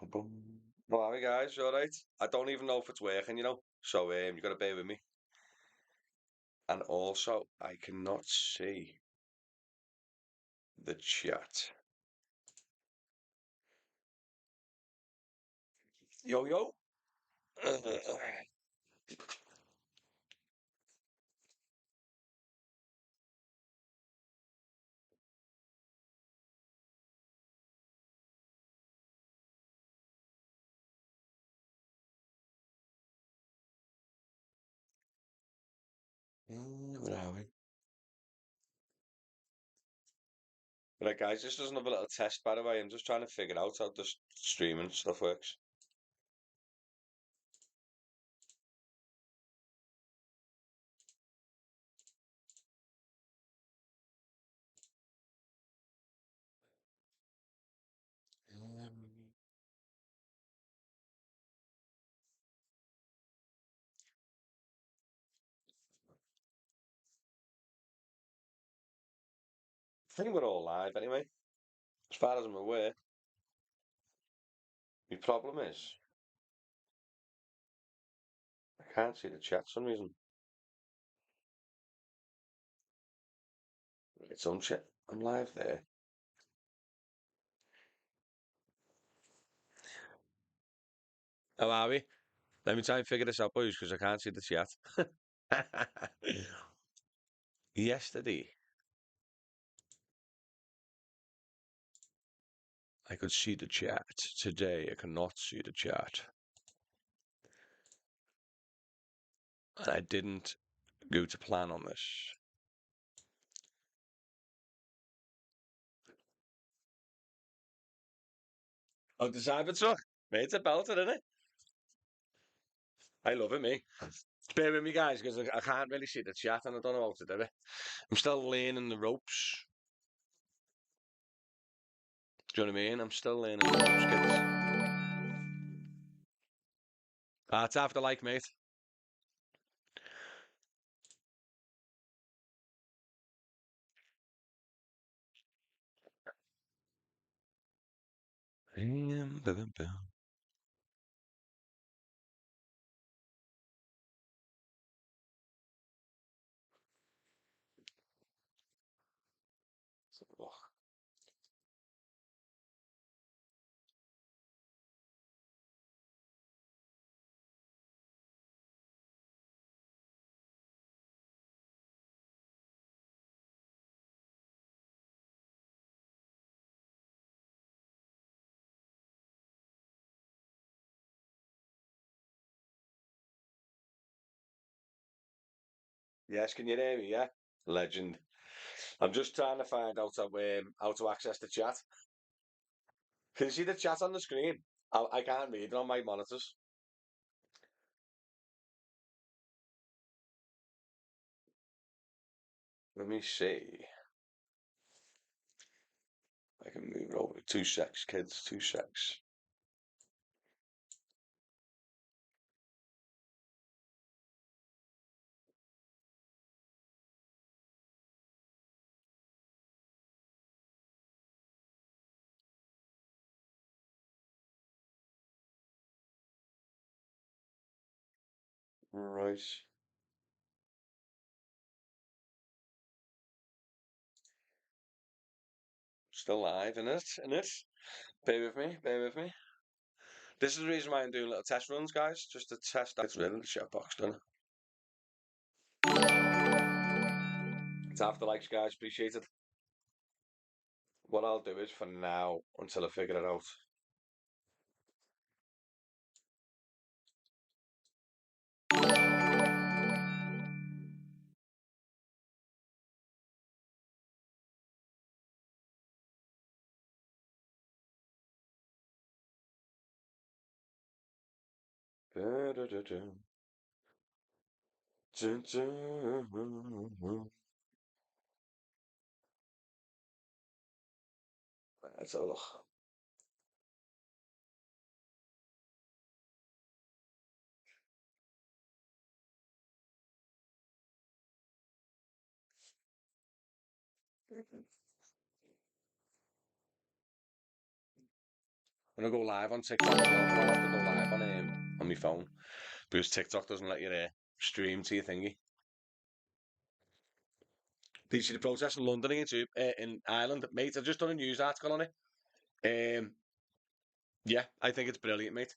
Boom. Well, hi guys, you alright? I don't even know if it's working, so you gotta bear with me. And also, I cannot see the chat. Yo, yo. Where are we? Right, guys, this is another little test, by the way. I'm just trying to figure out how the streaming stuff works. I think we're all live anyway, as far as I'm aware. The problem is, I can't see the chat for some reason. It's on chat. I'm live there. How are we? Let me try and figure this out, boys, because I can't see the chat. Yesterday, I could see the chat. Today, I cannot see the chat. And I didn't go to plan on this. Oh, the Cybertruck. Mate, it's a belter, isn't it? I love it, me. Bear with me, guys, because I can't really see the chat and I don't know how to do it. I'm still learning the ropes. Do you know what I mean? I'm still learning the ropes, kids. It's after like, mate. Yes, can you hear me? Yeah, legend. I'm just trying to find out how to access the chat. Can you see the chat on the screen? I can't read it on my monitors. Let me see. I can move it over. 2 secs, kids. 2 secs. Right. Still live in it. In it. Bear with me. Bear with me. This is the reason why I'm doing little test runs, guys. Just to test out. It's rid of the chat box, done it? It's after likes, guys. Appreciate it. What I'll do is for now, until I figure it out. Let's have a look. I'm gonna go live on TikTok as well, but I'll have to go live on my phone because TikTok doesn't let you stream to your thingy. Did you see the protest in London in Ireland, mate? I've just done a news article on it. Yeah, I think it's brilliant, mate.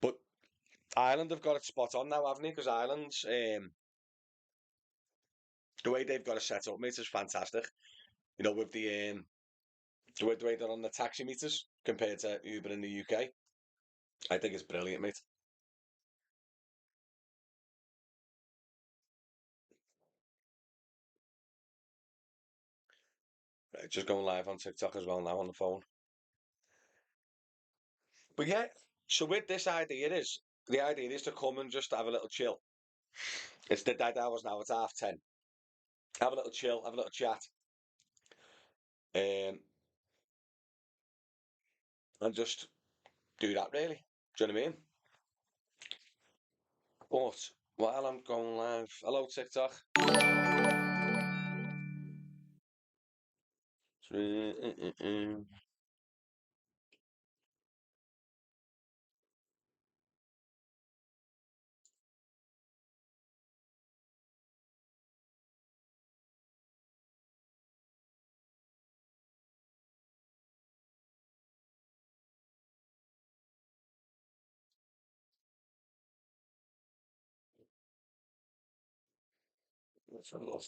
But Ireland have got it spot on now, haven't they? Because Ireland's the way they've got it set up, mate, is fantastic. You know, with the way they're on the taxi meters compared to Uber in the UK, I think it's brilliant, mate. Right, just going live on TikTok as well now on the phone. But yeah, so with this idea is the idea is to come and just have a little chill. It's the dead hours now. It's 10:30. Have a little chill, have a little chat, and just do that. Really, do you know what I mean? But while I'm going live, hello TikTok.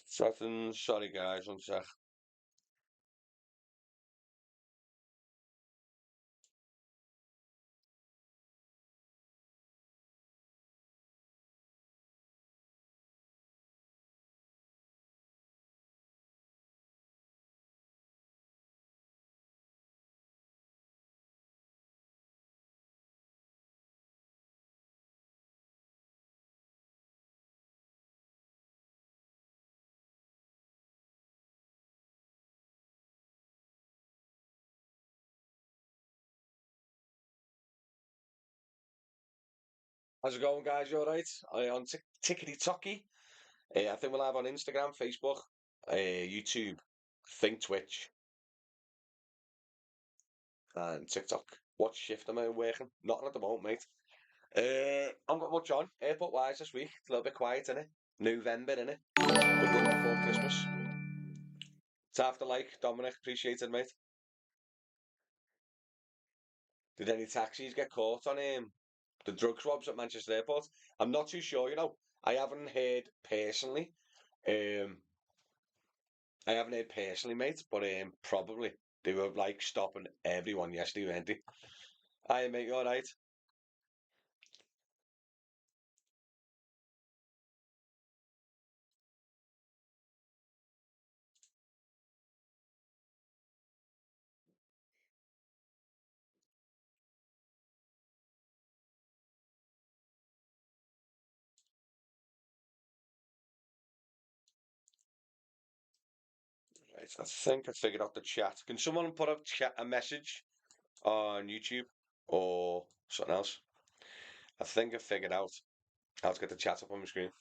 Something. Sorry, guys. One sec. How's it going, guys? You all right? On Tickety Tocky. I think we'll have on Instagram, Facebook, YouTube, I think Twitch, and TikTok. What shift am I working? Nothing at the moment, mate. I'm got much on airport wise this week. It's a little bit quiet, innit? November, innit? We're done before Christmas. It's after like Dominic, appreciated, mate. Did any taxis get caught on the drug swabs at Manchester Airport? I'm not too sure, you know. I haven't heard personally. Um, I haven't heard personally, mate, but probably they were like stopping everyone yesterday, weren't they? Aye, mate, you all right? Right, I think I figured out the chat. Can someone put a message on YouTube or something else? I think I figured out how to get the chat up on my screen.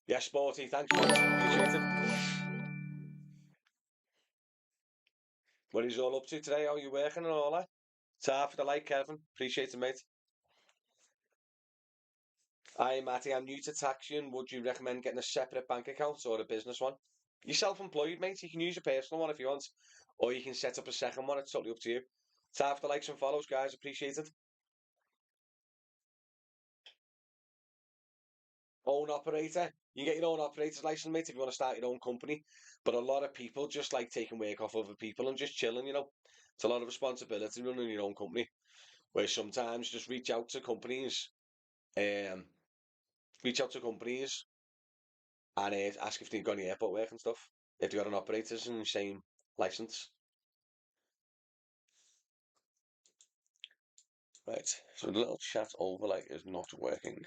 Yeah, Sporty, thanks, mate. Appreciate it. What he's all up to today? How you working and all that? Ta for the like, Kevin. Appreciate it, mate. Hi, Matty. I'm new to taxiing. Would you recommend getting a separate bank account or a business one? You're self-employed, mate. You can use a personal one if you want, or you can set up a second one. It's totally up to you. Ta for the likes and follows, guys. Appreciate it. Own operator. You can get your own operator's license, mate, if you want to start your own company. But a lot of people just like taking work off other people and just chilling, you know. It's a lot of responsibility running your own company. Where sometimes just um, reach out to companies and ask if they've got any airport work and stuff. If they've got an operator's in the same license. Right, so the little chat overlay is not working.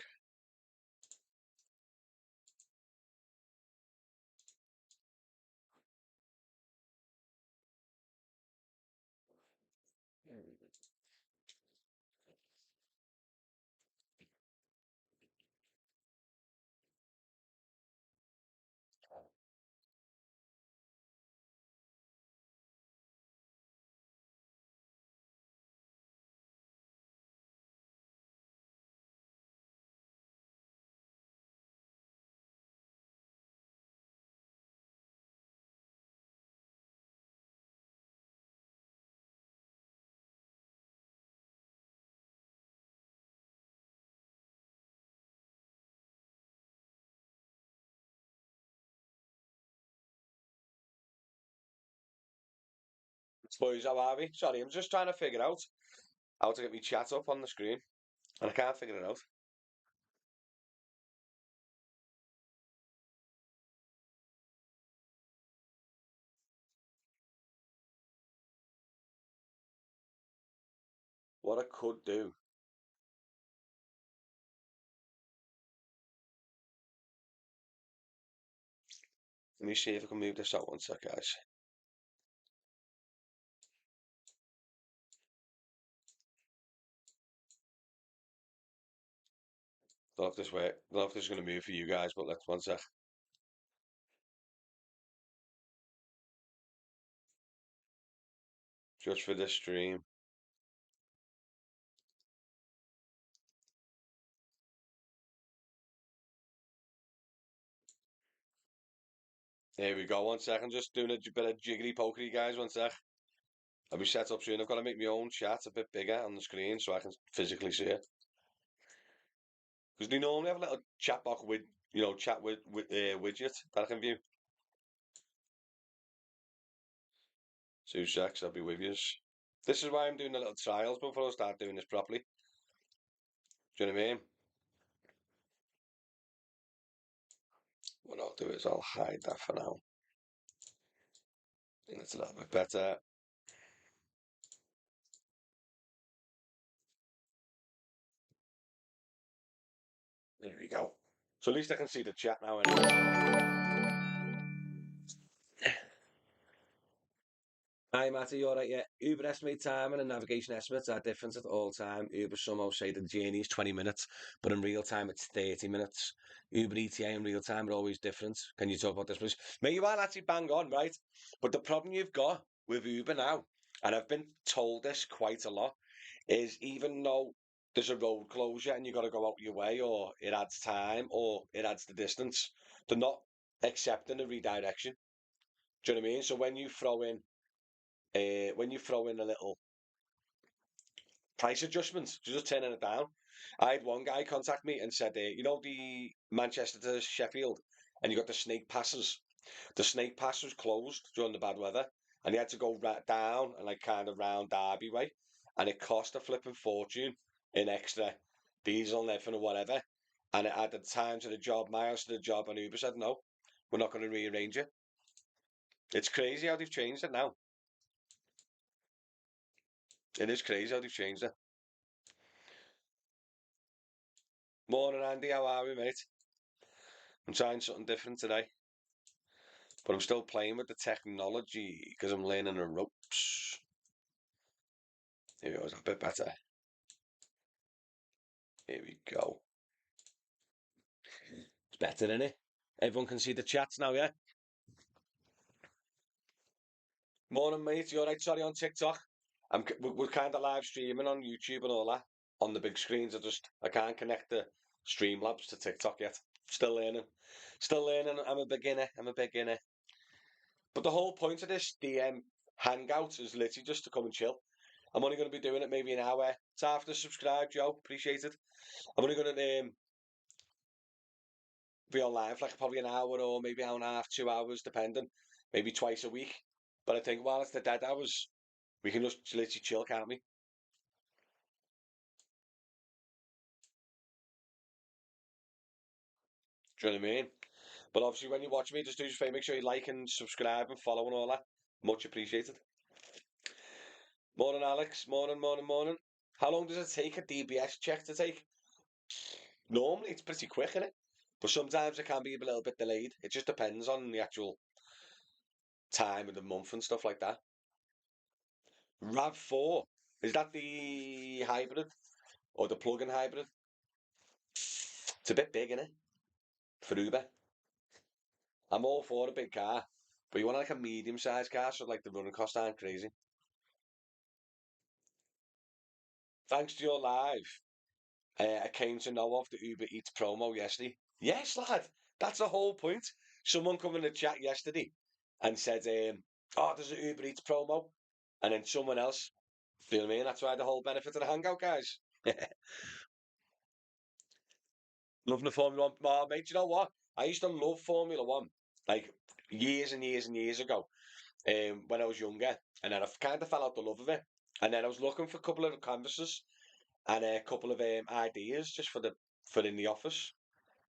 Boys, how are we? Sorry, I'm just trying to figure out how to get me chat up on the screen, and I can't figure it out. What I could do. Let me see if I can move this out one sec, guys. Don't know if this way. Don't know if this is going to move for you guys, but let's one sec. Just for this stream. There we go. One sec. I'm just doing a bit of jiggly pokery, guys. One sec. I'll be set up soon. I've got to make my own chat a bit bigger on the screen so I can physically see it. Because they normally have a little chat box with, chat with widget that I can view. 2 secs. I'll be with you. This is why I'm doing the little trials before I start doing this properly. Do you know what I mean? What I'll do is I'll hide that for now. And it's a little bit better. There we go. So at least I can see the chat now anyway. Hi Matty, you alright? Yeah. Uber estimate timing and navigation estimates are different at all time. Uber somehow say the journey is 20 minutes, but in real time it's 30 minutes. Uber ETA in real time are always different. Can you talk about this, please? Mate, you are actually bang on, right? But the problem you've got with Uber now, and I've been told this quite a lot, is even though there's a road closure and you've got to go out your way, or it adds time, or it adds the distance, they're not accepting a redirection. Do you know what I mean? So when you throw in a little price adjustment, just turning it down. I had one guy contact me and said, the Manchester to Sheffield, and you got the snake passes. The snake pass was closed during the bad weather, and he had to go down and like kind of round Derby way, and it cost a flipping fortune in extra diesel and everything or whatever, and it added time to the job, miles to the job, and Uber said no, we're not going to rearrange it. It's crazy how they've changed it now. It is crazy how they've changed it. Morning, Andy. How are we, mate? I'm trying something different today, but I'm still playing with the technology because I'm learning the ropes. Here we go. It's a bit better. Here we go. It's better, isn't it? Everyone can see the chats now, yeah? Morning, mate. You alright? Sorry, on TikTok. We're kind of live streaming on YouTube and all that on the big screens. I can't connect the Streamlabs to TikTok yet. Still learning. Still learning. I'm a beginner. I'm a beginner. But the whole point of this, the Hangout, is literally just to come and chill. I'm only going to be doing it maybe an hour. It's after subscribe, Joe. Appreciate it. I'm only going to be on live like probably an hour or maybe hour and a half, 2 hours, depending. Maybe twice a week. But I think while it's the dead hours, we can just literally chill, can't we? Do you know what I mean? But obviously, when you watch me, just do your favour, make sure you like and subscribe and follow and all that. Much appreciated. Morning, Alex. Morning, morning, morning. How long does it take a DBS check to take? Normally, it's pretty quick, isn't it? But sometimes it can be a little bit delayed. It just depends on the actual time of the month and stuff like that. RAV4, is that the hybrid or the plug-in hybrid? It's a bit big, isn't it? For Uber. I'm all for a big car, but you want like a medium-sized car so like the running costs aren't crazy. Thanks to your live, I came to know of the Uber Eats promo yesterday. Yes, lad, that's the whole point. Someone come in the chat yesterday and said, "Oh, there's an Uber Eats promo," and then someone else. Do you know what I mean? That's why the whole benefit of the Hangout, guys. Loving the Formula One. Oh, mate, you know what? I used to love Formula One, like years and years and years ago, when I was younger. and then I kind of fell out the love of it. And then I was looking for a couple of canvases and a couple of ideas just for in the office,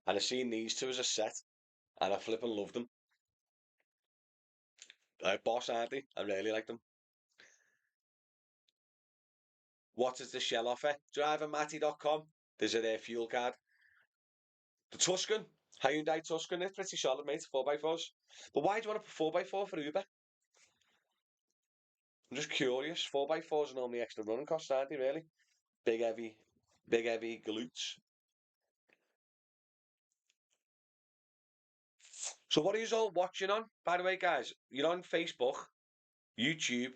and I seen these two as a set, and I flipping loved them. Boss, aren't they? I really like them. What is the Shell offer? Drivermatty.com. There's a fuel card. The Tuscan, Hyundai Tuscan, it's pretty solid, mate. 4x4s. But why do you want a 4x4 for Uber? I'm just curious. 4x4s are normally extra running costs, aren't they, really? Big heavy, big heavy glutes. So what are you all watching on? By the way, guys, you're on Facebook, YouTube,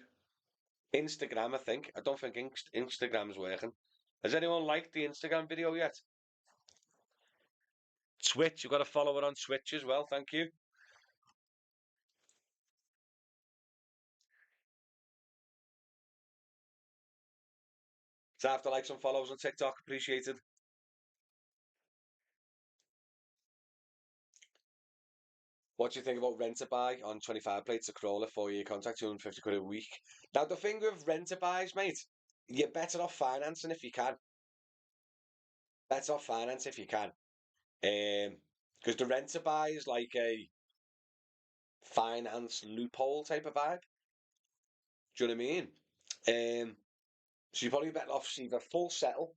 Instagram, I think. I don't think Instagram's working. Has anyone liked the Instagram video yet? Twitch, you've got to follow it on Twitch as well, thank you. So after like some follows on TikTok, appreciated. What do you think about rent a buy on 25 plates of crawler, 4-year contract, 250 quid a week? Now the thing with rent a buys, mate, you're better off financing if you can. Better off finance if you can. Because the rent a buy is like a finance loophole type of vibe. Do you know what I mean? So you're probably better off either full settle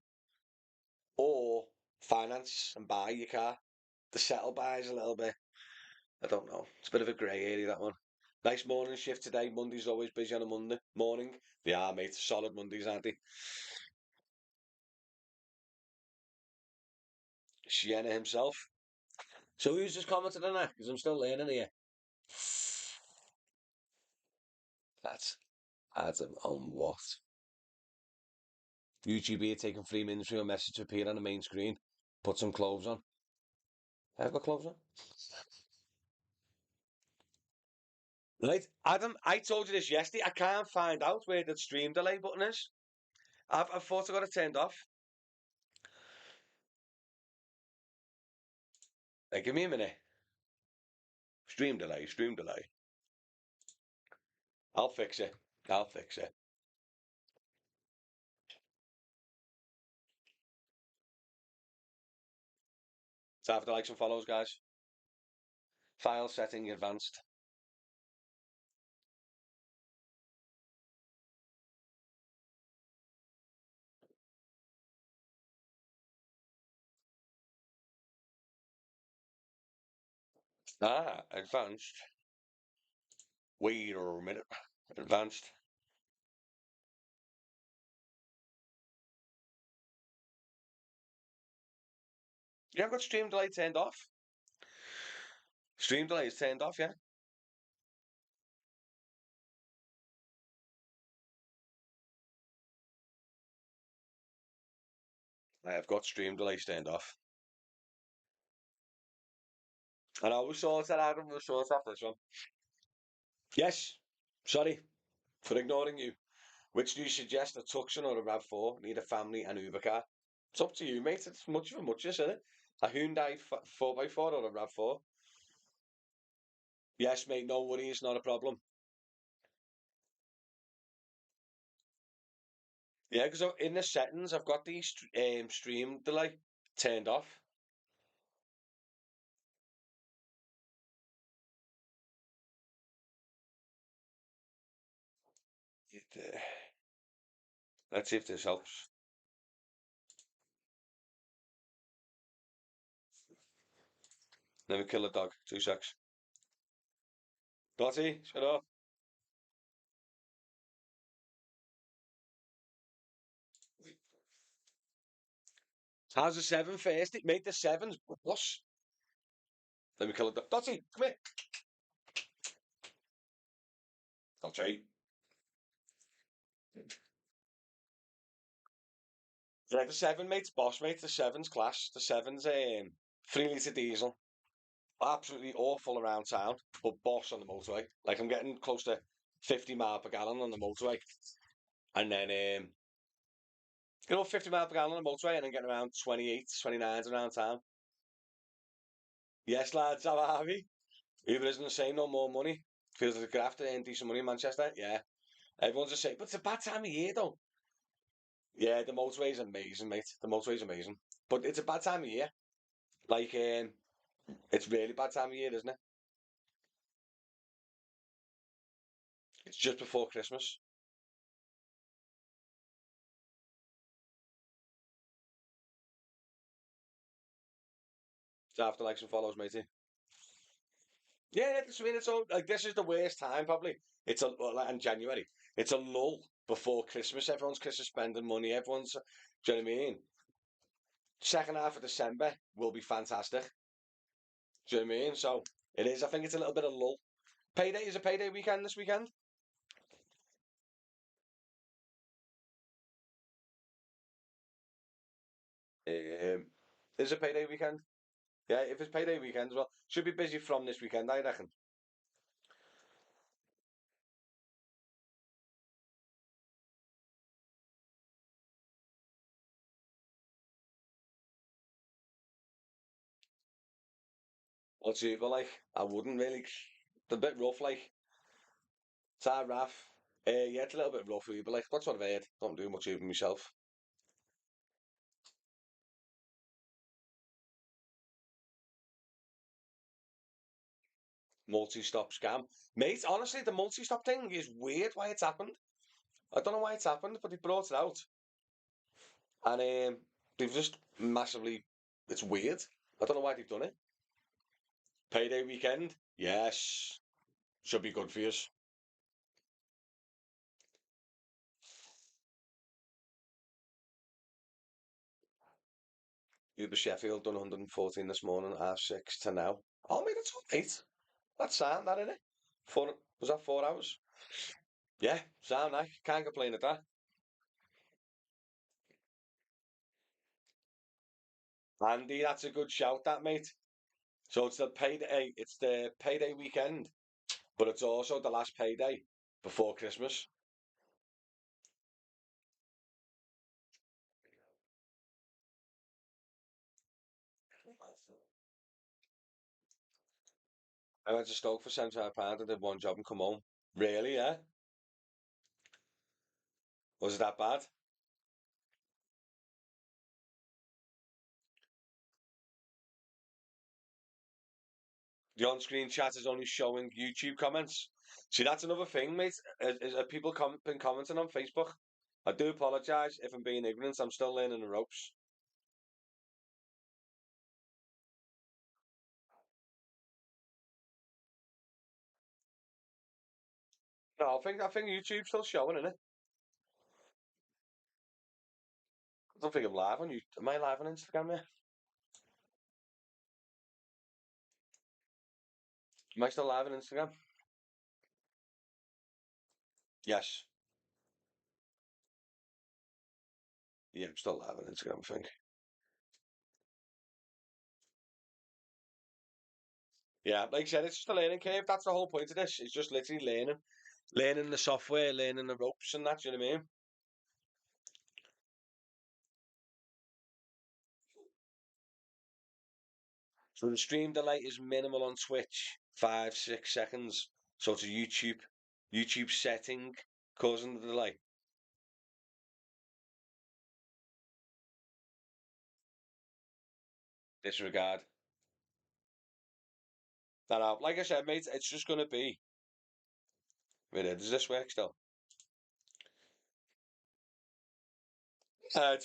or finance and buy your car. The settle buy is a little bit, I don't know. It's a bit of a grey area, that one. Nice morning shift today. Monday's always busy on a Monday morning. They are, mate. Solid Mondays, aren't they? Sienna himself. So who's just commented on that? Because I'm still learning here. That's Adam on what? YouTube here taking 3 minutes for your message to appear on the main screen. Put some clothes on. I've got clothes on. Right, Adam, I told you this yesterday. I can't find out where the stream delay button is. I thought I got it turned off. Give me a minute. Stream delay, stream delay. I'll fix it. I'll fix it. So after likes and follows, guys. File setting advanced. Ah, advanced. Wait a minute. Advanced. Yeah, I've got stream delay turned off. Stream delay is turned off, yeah. I've got stream delay turned off. And I was sort that out of the sort after this one. Yes. Sorry for ignoring you. Which do you suggest, a Tucson or a RAV4? Need a family and Uber car? It's up to you, mate. It's much of a muchness, isn't it? A Hyundai 4x4 or a RAV4? Yes, mate, no worries, not a problem. Yeah, because in the settings, I've got the stream delay turned off. Let's see if this helps. Let me kill a dog. 2 secs. Dotty, shut up. How's the 7 first? It made the 7s. Plus. Let me kill a dog. Dotty, come here. Dotty. Yeah, the 7, mate's boss, mate. The 7's class. The 7's 3 litre diesel. Absolutely awful around town, but boss on the motorway. Like I'm getting close to 50 mile per gallon on the motorway. And then 50 mile per gallon on the motorway and then getting around 28, 29 around town. Yes, lads, how are we? Uber isn't the same, no more money. Feels like a graft to earn decent money in Manchester. Yeah. Everyone's just saying, but it's a bad time of year though. Yeah, the motorway's amazing, mate. The motorway's amazing. But it's a bad time of year. Like, it's really bad time of year, isn't it? It's just before Christmas. It's after likes and follows, matey. Yeah, I mean, it's all like this is the worst time probably. It's a well, like in January. It's a lull before Christmas. Everyone's Christmas spending money. Everyone's, do you know what I mean? Second half of December will be fantastic. Do you know what I mean? So it is. I think it's a little bit of lull. Payday is a payday weekend this weekend. Um, is a payday weekend. Yeah, if it's payday weekend as well, should be busy from this weekend, I reckon. What's Uber like? I wouldn't really. It's a bit rough, like. It's hard rough. Yeah, it's a little bit rough Uber, like. That's what I've heard. Don't do much Uber myself. Multi-stop scam. Mate, honestly, the multi-stop thing is weird why it's happened. I don't know why it's happened, but they brought it out. And they've just massively, it's weird. I don't know why they've done it. Payday weekend? Yes. Should be good for you. Uber Sheffield done 114 this morning, half 6 to now. Oh, mate, that's all right. That's sound, that, innit? Was that 4 hours? Yeah, sound, I can't complain at that. Andy, that's a good shout, that, mate. So it's the payday weekend, but it's also the last payday before Christmas. I went to Stoke for £75 and did one job and come home. Really, yeah? Was it that bad? The on-screen chat is only showing YouTube comments. See, that's another thing, mate. Are people been commenting on Facebook? I do apologise if I'm being ignorant. I'm still learning the ropes. No, I think YouTube's still showing, innit? I don't think I'm live on you. Am I live on Instagram yet? Am I still live on Instagram? Yes. Yeah, I'm still live on Instagram, I think. Yeah, like I said, it's just a learning curve. That's the whole point of this. It's just literally learning the software, learning the ropes and that, you know what I mean? So the stream delay is minimal on Twitch, 5, 6 seconds. So it's a YouTube setting causing the delay. Disregard. That out. Like I said, mate, it's just gonna be. Wait, does this work still? Ed.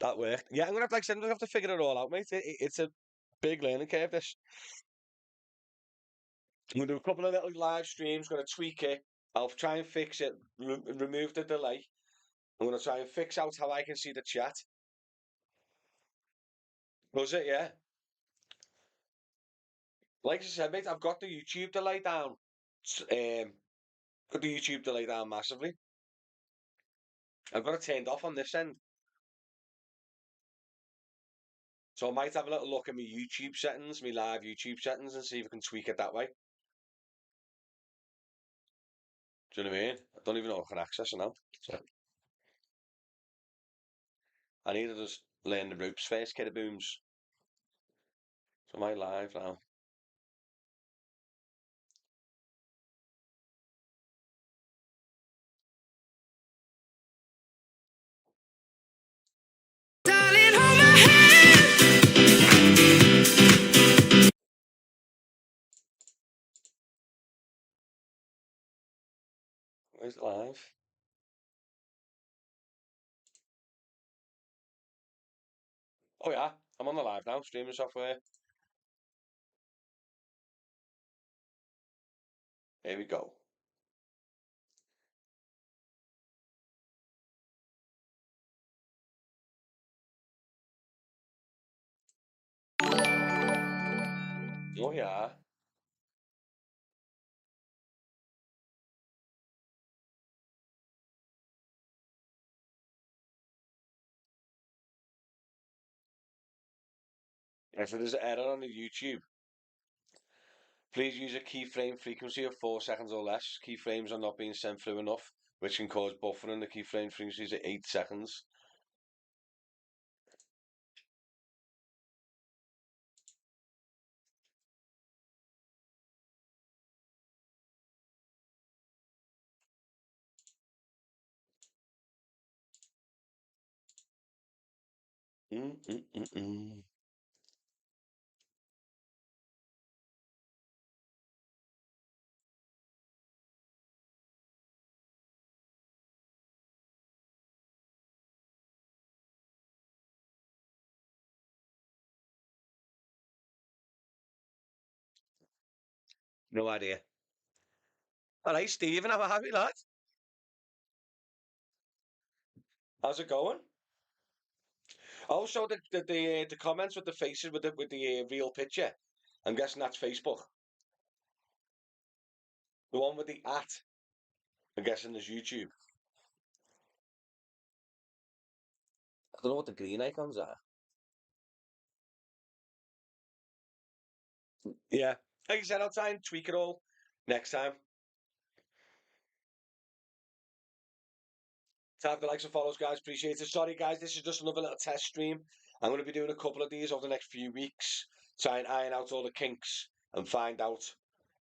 That worked. Yeah, I'm gonna have, like I said, I'm gonna have to figure it all out, mate. It's a big learning curve. This. I'm gonna do a couple of little live streams. Gonna tweak it. I'll try and fix it. Remove the delay. I'm gonna try and fix out how I can see the chat. Was it? Yeah. Like I said, mate, I've got the YouTube delay down. Got the YouTube delay down massively. I've got it turned off on this end, so I might have a little look at my YouTube settings, my live YouTube settings, and see if I can tweak it that way. Do you know what I mean? I don't even know if I can access it now. So I need to just learn the ropes first, kiddo booms. So am I live now? Where's it live? Oh yeah, I'm on the live now, streaming software. Here we go. Oh yeah. If there's an error on the YouTube, please use a keyframe frequency of 4 seconds or less. Keyframes are not being sent through enough, which can cause buffering. The keyframe frequency is at 8 seconds. Mm. No idea. All right, Stephen, have a happy lad. How's it going? Also, the comments with the faces with the real picture. I'm guessing that's Facebook. The one with the at. I'm guessing is YouTube. I don't know what the green icons are. Yeah, like I said, I'll try and tweak it all next time. Tap the likes and follows, guys. Appreciate it. Sorry, guys, this is just another little test stream. I'm going to be doing a couple of these over the next few weeks, try and iron out all the kinks and find out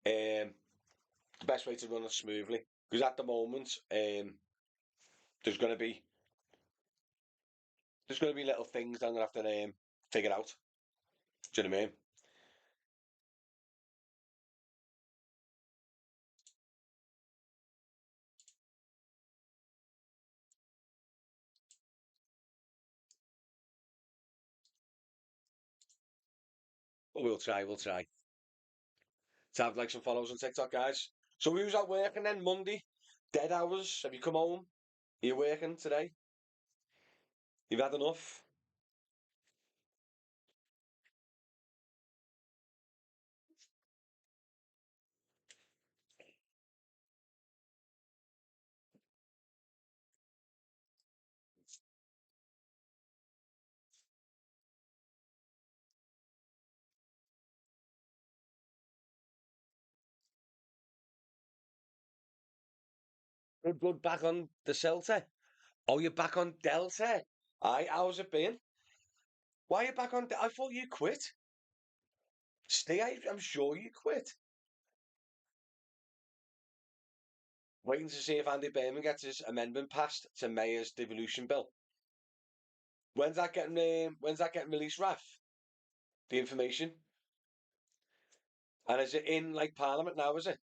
the best way to run it smoothly. Because at the moment, there's going to be little things that I'm going to have to figure out. Do you know what I mean? But we'll try. We'll try. Tap the likes and follows on TikTok, guys. So who's at work and then Monday? Dead hours. Have you come home? Are you working today? You've had enough? Good blood back on the Celta. Oh, you're back on Delta. Aye, how's it been? Why are you back on? I thought you quit. Stay. I'm sure you quit. Waiting to see if Andy Berman gets his amendment passed to Mayor's devolution bill. When's that getting? When's that getting released, Raf? The information. And is it in like Parliament now? Is it?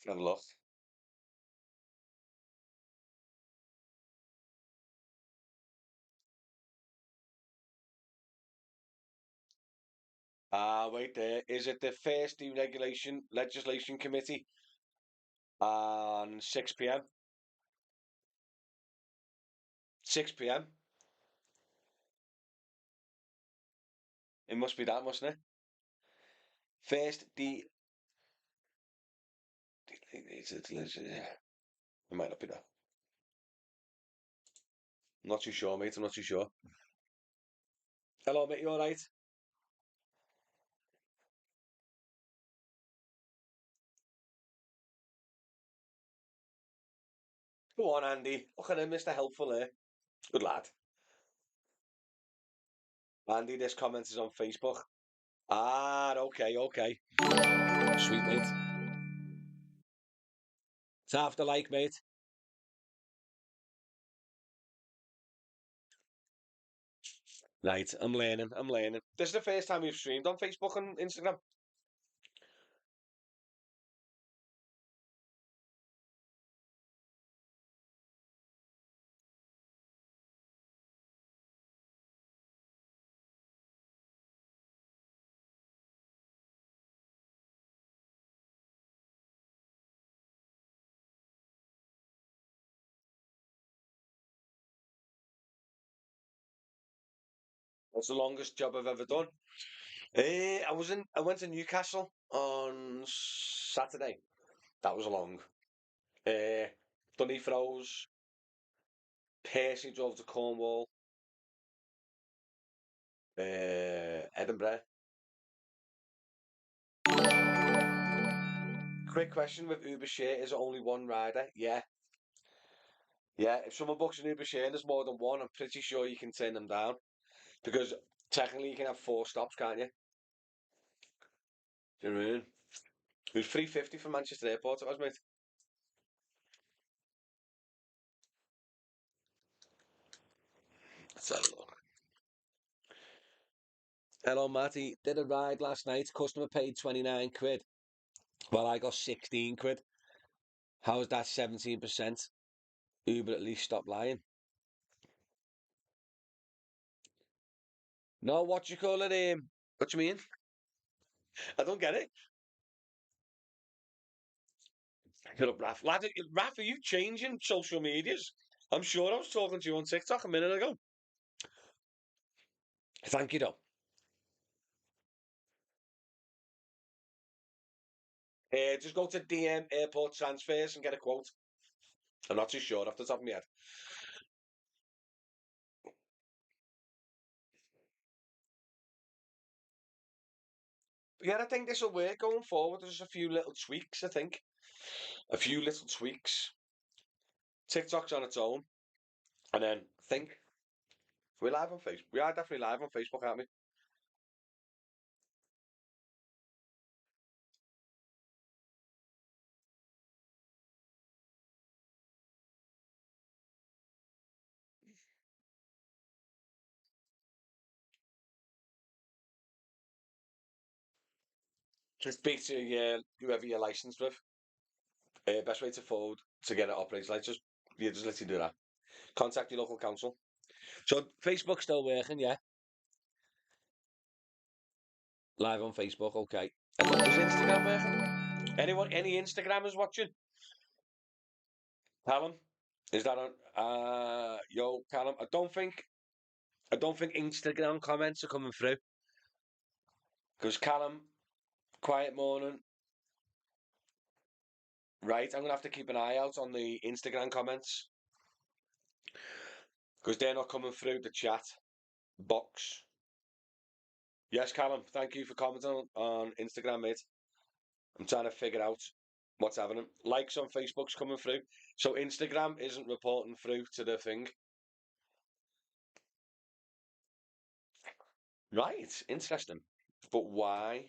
Have a look. Ah, wait there. Is it the first deregulation legislation committee on 6 p.m.? 6 p.m. It must be that, mustn't it? First it might not be that. I'm not too sure, mate. I'm not too sure. Hello, mate. You all right? Go on, Andy. Look at him, Mr. Helpful here. Good lad. Andy, this comment is on Facebook. Ah, okay, okay. Sweet, mate. It's half the like, mate. Right, I'm learning. I'm learning. This is the first time we've streamed on Facebook and Instagram. That's the longest job I've ever done. I went to Newcastle on Saturday. That was long. Uh, Dunny Froze, Percy drove to Cornwall, Edinburgh. Quick question with Uber Share, is it only one rider? Yeah. Yeah, if someone books an Uber Share and there's more than one, I'm pretty sure you can turn them down. Because technically you can have 4 stops, can't you? Do you know what I mean? It was 350 from Manchester Airport, it was, mate. Let's have a look. Hello, Matty. Did a ride last night. Customer paid 29 quid. Well, I got 16 quid. How's that 17%? Uber at least stop lying. No, what you call it? What you mean? I don't get it. Shut up, Raf. Lad, Raf, are you changing social medias? I'm sure I was talking to you on TikTok a minute ago. Thank you, though. Just go to DM Airport Transfers and get a quote. I'm not too sure off the top of my head. But yeah, I think this will work going forward. There's a few little tweaks, I think. A few little tweaks. TikTok's on its own. And then think we're live on Facebook. We are definitely live on Facebook, aren't we? Just speak to whoever you're licensed with. Best way to forward to get it operates like just literally do that. Contact your local council. So Facebook's still working, yeah. Live on Facebook, okay. Is Instagram working? Anyone, any Instagrammers watching? Callum, is that on? Yo, Callum. I don't think Instagram comments are coming through because Callum, quiet morning. Right, I'm gonna have to keep an eye out on the Instagram comments because they're not coming through the chat box. Yes, Callum, thank you for commenting on Instagram, mate. I'm trying to figure out what's happening. Likes on Facebook's coming through, so Instagram isn't reporting through to the thing. Right, interesting. But why?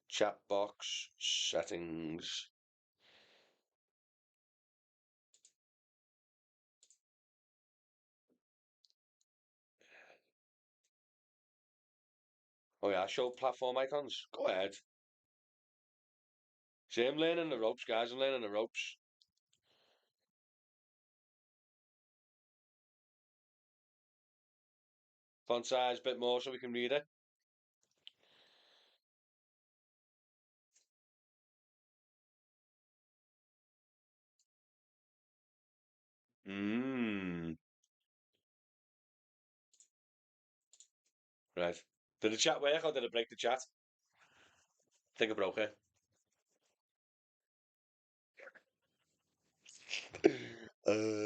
Chat box settings. Oh yeah, show platform icons. Go ahead. See, I'm learning the ropes, guys. I'm learning the ropes. Font size a bit more so we can read it. Mmm. Right. Did the chat work or did it break the chat? I think I broke it.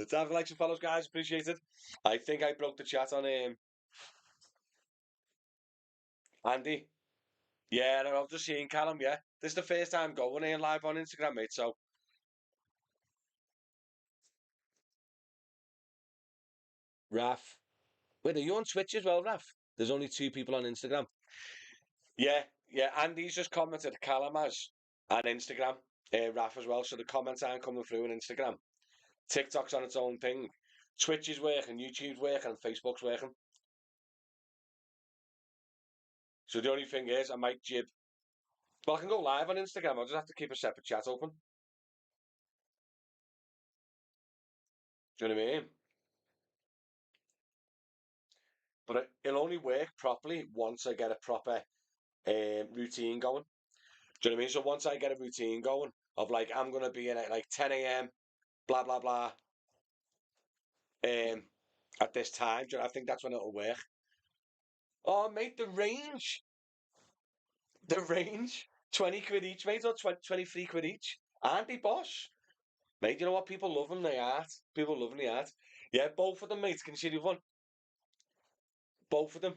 Time for likes and follows, guys. Appreciate it. I think I broke the chat on Andy. Yeah, no, I've just seen Callum. Yeah, this is the first time going in live on Instagram, mate. So, Raf, wait, are you on Twitch as well, Raf? There's only 2 people on Instagram. Yeah, yeah. Andy's just commented Callum has on Instagram, Raf as well. So the comments aren't coming through on Instagram. TikTok's on its own thing. Twitch is working, YouTube's working, and Facebook's working. So the only thing is, I might jib. Well, I can go live on Instagram. I'll just have to keep a separate chat open. Do you know what I mean? But it'll only work properly once I get a proper routine going. Do you know what I mean? So once I get a routine going of like I'm gonna be in at like 10 a.m. blah blah blah um at this time, I think that's when it'll work. Oh mate, the range, 20 quid each, mate, or 23 quid each. Aren't they boss? Mate, you know what? People love them, they art. People love them, they art. Yeah, both of them, mate. Can you see the one? Both of them.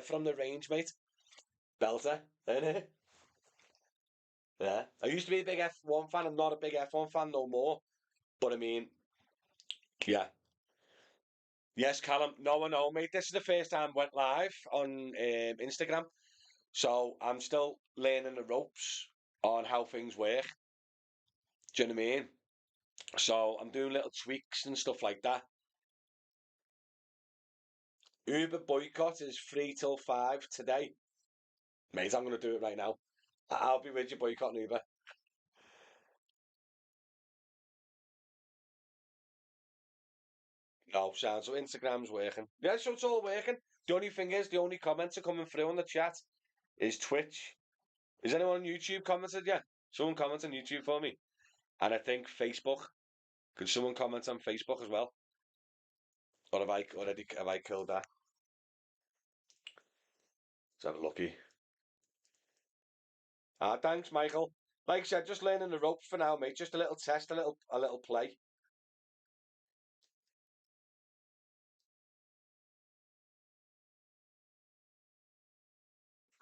From the range, mate. Belter, innit? Yeah. I used to be a big F1 fan. I'm not a big F1 fan no more. But I mean, yeah. Yes, Callum. No, I know, mate. This is the first time I went live on Instagram. So I'm still learning the ropes on how things work. Do you know what I mean? So I'm doing little tweaks and stuff like that. Uber boycott is 3 till 5 today. Mate, I'm going to do it right now. I'll be with you boycotting Uber. No, sound. So Instagram's working. Yeah, so it's all working. The only thing is, the only comments are coming through on the chat is Twitch. Is anyone on YouTube commented yet? Someone comment on YouTube for me. And I think Facebook. Could someone comment on Facebook as well? Or have I already have I killed that? Is that lucky? Ah, thanks, Michael. Like I said, just learning the ropes for now, mate. Just a little test, a little play.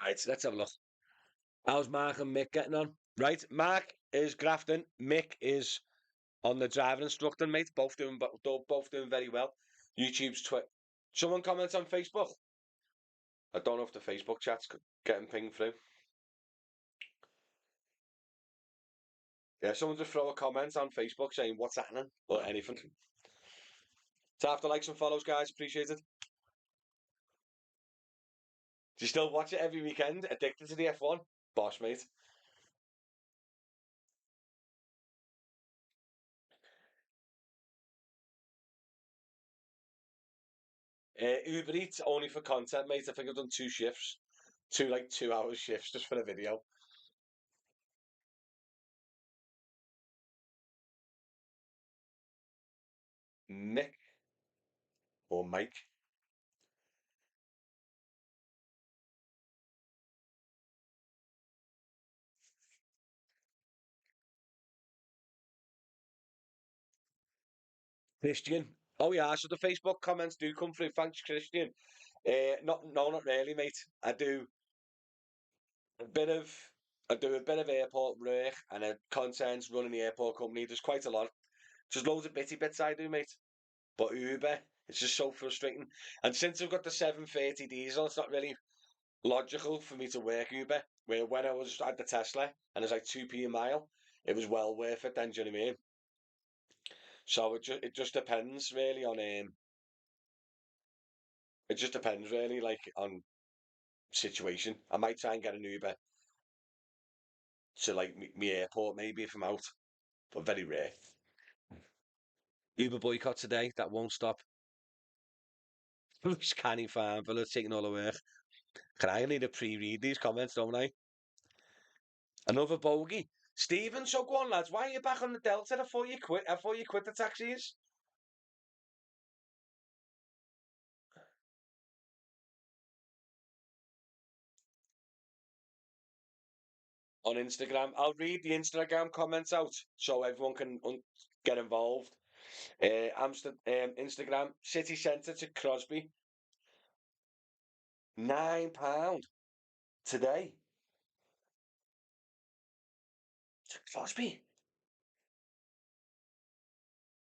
Right, let's have a look. How's Mark and Mick getting on? Right, Mark is grafting. Mick is on the driving instructor, mate. Both doing very well. YouTube's Someone comments on Facebook. I don't know if the Facebook chat's getting pinged through. Yeah, someone just throw a comment on Facebook saying what's happening or anything. So after likes and follows, guys, appreciate it. Do you still watch it every weekend? Addicted to the F1? Boss, mate. Uber Eats only for content, mate. I think I've done 2 shifts. Two like 2 hour shifts just for a video. Nick or Mike. Christian. Oh yeah, so the Facebook comments do come through. Thanks, Christian. Not really, mate. a bit of I do a bit of airport work and contents running the airport company. There's quite a lot. There's loads of bitty bits I do, mate. But Uber, it's just so frustrating. And since I've got the 730 diesel, it's not really logical for me to work Uber. Where when I was at the Tesla and it's like 2p a mile, it was well worth it then, do you know what I mean? So it just depends really on it just depends really like on situation. I might try and get an Uber to like me airport maybe if I'm out, but very rare. Uber boycott today. That won't stop. Looks canny farm villa taking all the work. Can I need to pre-read these comments, don't I? Another bogey. Stephen, so go on, lads. Why are you back on the Delta? I thought you quit the taxis. On Instagram. I'll read the Instagram comments out so everyone can get involved. Instagram city centre to Crosby, £9 today to Crosby.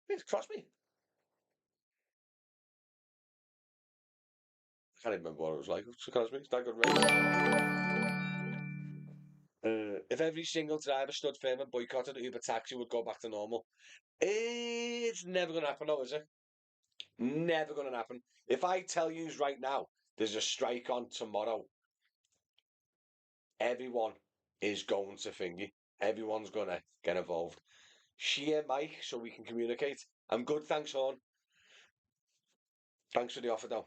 It's Crosby. I can't even remember what it was like. It's Crosby. It's that good rate. If every single driver stood firm and boycotted, Uber taxi would go back to normal. It's never gonna happen, though, is it? Never gonna happen. If I tell you right now, there's a strike on tomorrow, everyone is going to finger. Everyone's gonna get involved. Share mic so we can communicate. I'm good, thanks, Sean. Thanks for the offer, though.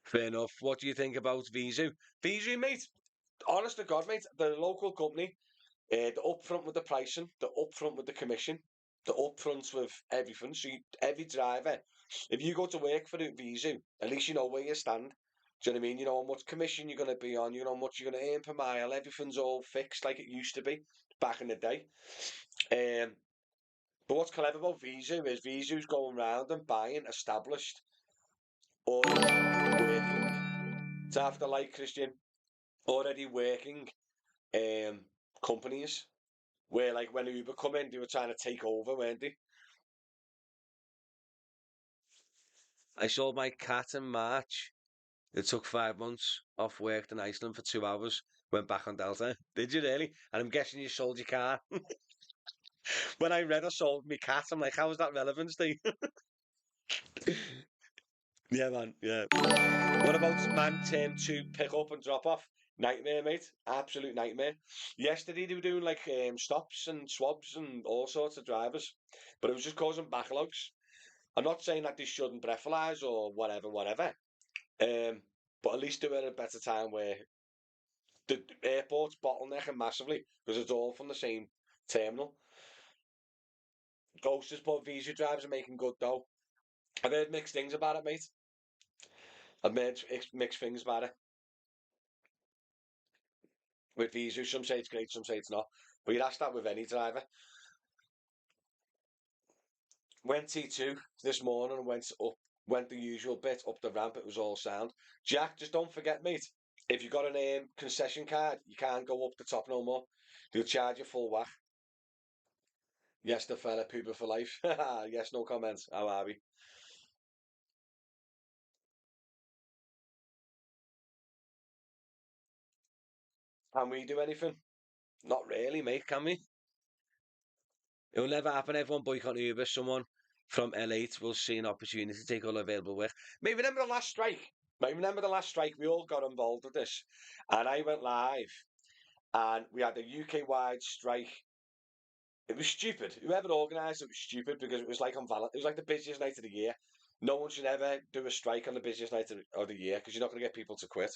Fair enough. What do you think about Vizu? Vizu, mate. Honest to God, mate. The local company. They're upfront with the pricing. They're upfront with the commission. They're upfront with everything. So every driver, if you go to work for Vizu, at least you know where you stand. Do you know what I mean? You know how much commission you're going to be on. You know how much you're going to earn per mile. Everything's all fixed like it used to be back in the day. Um, but what's clever about Vizu is Vizu's going round and buying established, already working. It's after like Christian, already working um, companies. Where like when Uber come in, they were trying to take over, weren't they? I sold my cat in March. It took 5 months off work in Iceland for 2 hours. Went back on Delta. Did you really? And I'm guessing you sold your car. When I read I sold my cat, I'm like, how is that relevant, Steve? Yeah, man. Yeah. What about man term to pick up and drop off? Nightmare, mate. Absolute nightmare. Yesterday they were doing like stops and swabs and all sorts of drivers, but it was just causing backlogs. I'm not saying that they shouldn't breathalyze or whatever, whatever. Um, but at least do it at a better time where the airport's bottlenecking massively because it's all from the same terminal. Ghosters but visa drivers are making good dough. I've heard mixed things about it, mate. I've heard mixed things about it with visa. Some say it's great, some say it's not. But you'd ask that with any driver. Went T2 this morning and went the usual bit up the ramp. It was all sound. Jack, just don't forget, mate. If you got an concession card, you can't go up the top no more. They'll charge you full whack. Yes, the fella pooper for life. Yes, no comments. How are we? Can we do anything? Not really, mate, can we? It'll never happen. Everyone boycott Uber. Someone from L8 will see an opportunity to take all available work. Mate, remember the last strike? Mate, remember the last strike? We all got involved with this. And I went live and we had a UK-wide strike. It was stupid. Whoever organised it was stupid because it was like on Valentine. It was like the busiest night of the year. No one should ever do a strike on the busiest night of the year because you're not going to get people to quit.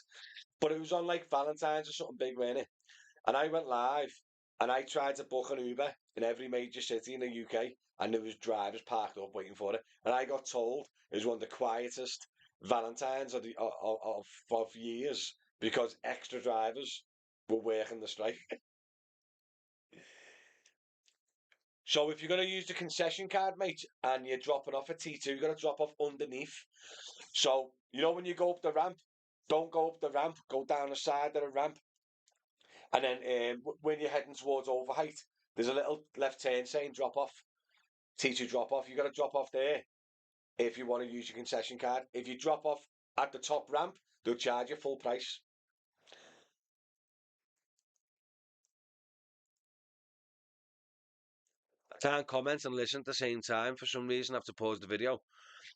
But it was on like Valentine's or something big, wasn't it? And I went live and I tried to book an Uber in every major city in the UK, and there was drivers parked up waiting for it. And I got told it was one of the quietest Valentines of years because extra drivers were working the strike. So if you're going to use the concession card, mate, and you're dropping off at T2, you're going to drop off underneath. So, you know when you go up the ramp, don't go up the ramp, go down the side of the ramp. And then when you're heading towards Overheight, there's a little left turn saying drop off, T2 drop off. You've got to drop off there if you want to use your concession card. If you drop off at the top ramp, they'll charge you full price. I can't comment and listen at the same time. For some reason, I have to pause the video.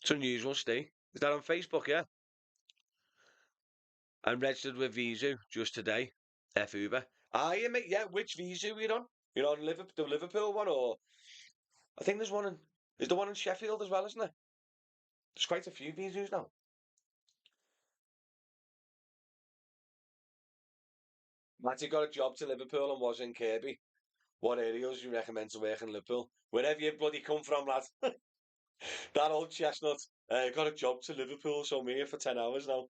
It's unusual, Steve. Is that on Facebook, yeah? I'm registered with Vizu just today. F Uber. Are you, mate? Yeah, which Vizu are you on? You're on the Liverpool one, or I think there's one in. Is there one in Sheffield as well, isn't there? There's quite a few Vizus now. Matty got a job to Liverpool and was in Kirby. What areas you recommend to work in Liverpool? Wherever you bloody come from, lad. That old chestnut. Got a job to Liverpool, so I'm here for 10 hours now.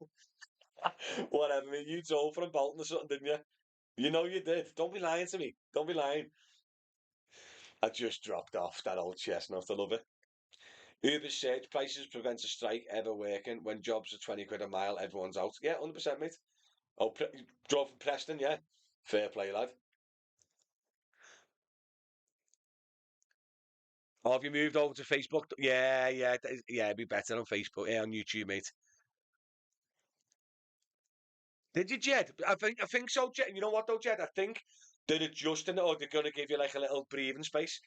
Whatever, mate. You drove from Bolton or something, didn't you? You know you did. Don't be lying to me. Don't be lying. I just dropped off that old chestnut. I love it. Uber's surge prices prevent a strike ever working. When jobs are 20 quid a mile, everyone's out. Yeah, 100%, mate. Oh, drove from Preston, yeah. Fair play, lad. Oh, have you moved over to Facebook? Yeah, yeah, yeah. It'd be better on Facebook, yeah, on YouTube, mate. Did you, Jed? I think so, Jed. You know what though, Jed? I think They're adjusting it, or they're going to give you like a little breathing space.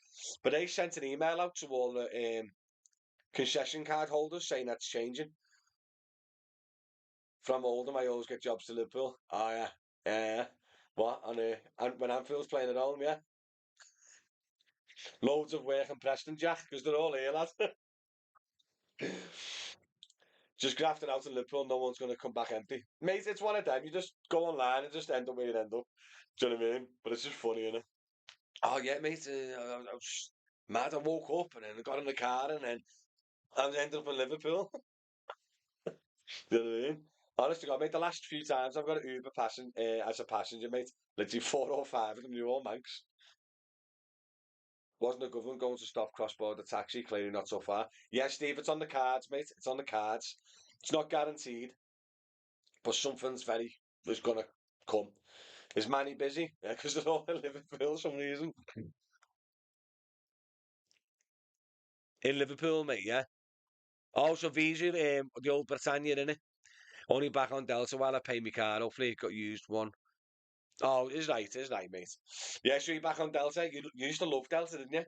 But they sent an email out to all the concession card holders saying that's changing. From Oldham, I always get jobs to Liverpool. Oh yeah, yeah. What on and when Anfield's playing at home, yeah. Loads of work in Preston, Jack, because they're all here, lad. Just grafting out in Liverpool, no one's going to come back empty. Mate, it's one of them. You just go online and just end up where you end up. Do you know what I mean? But it's just funny, innit? Oh, yeah, mate. I was mad. I woke up and then I got in the car and then I ended up in Liverpool. Do you know what I mean? Honest to God, mate, the last few times I've got an Uber as a passenger, mate. Literally 4 or 5 of them, you all Manx. Wasn't the government going to stop cross-border taxi? Clearly not so far. Yeah, Steve, it's on the cards, mate. It's on the cards. It's not guaranteed, but something's very is gonna come. Is Manny busy? Yeah, because they're all in Liverpool for some reason. In Liverpool, mate, yeah. Also, Visa, the old Britannia, innit? Only back on Delta while I pay my card. Hopefully it got used one. Oh, it's right, mate. Yeah, so you're back on Delta. You used to love Delta, didn't you?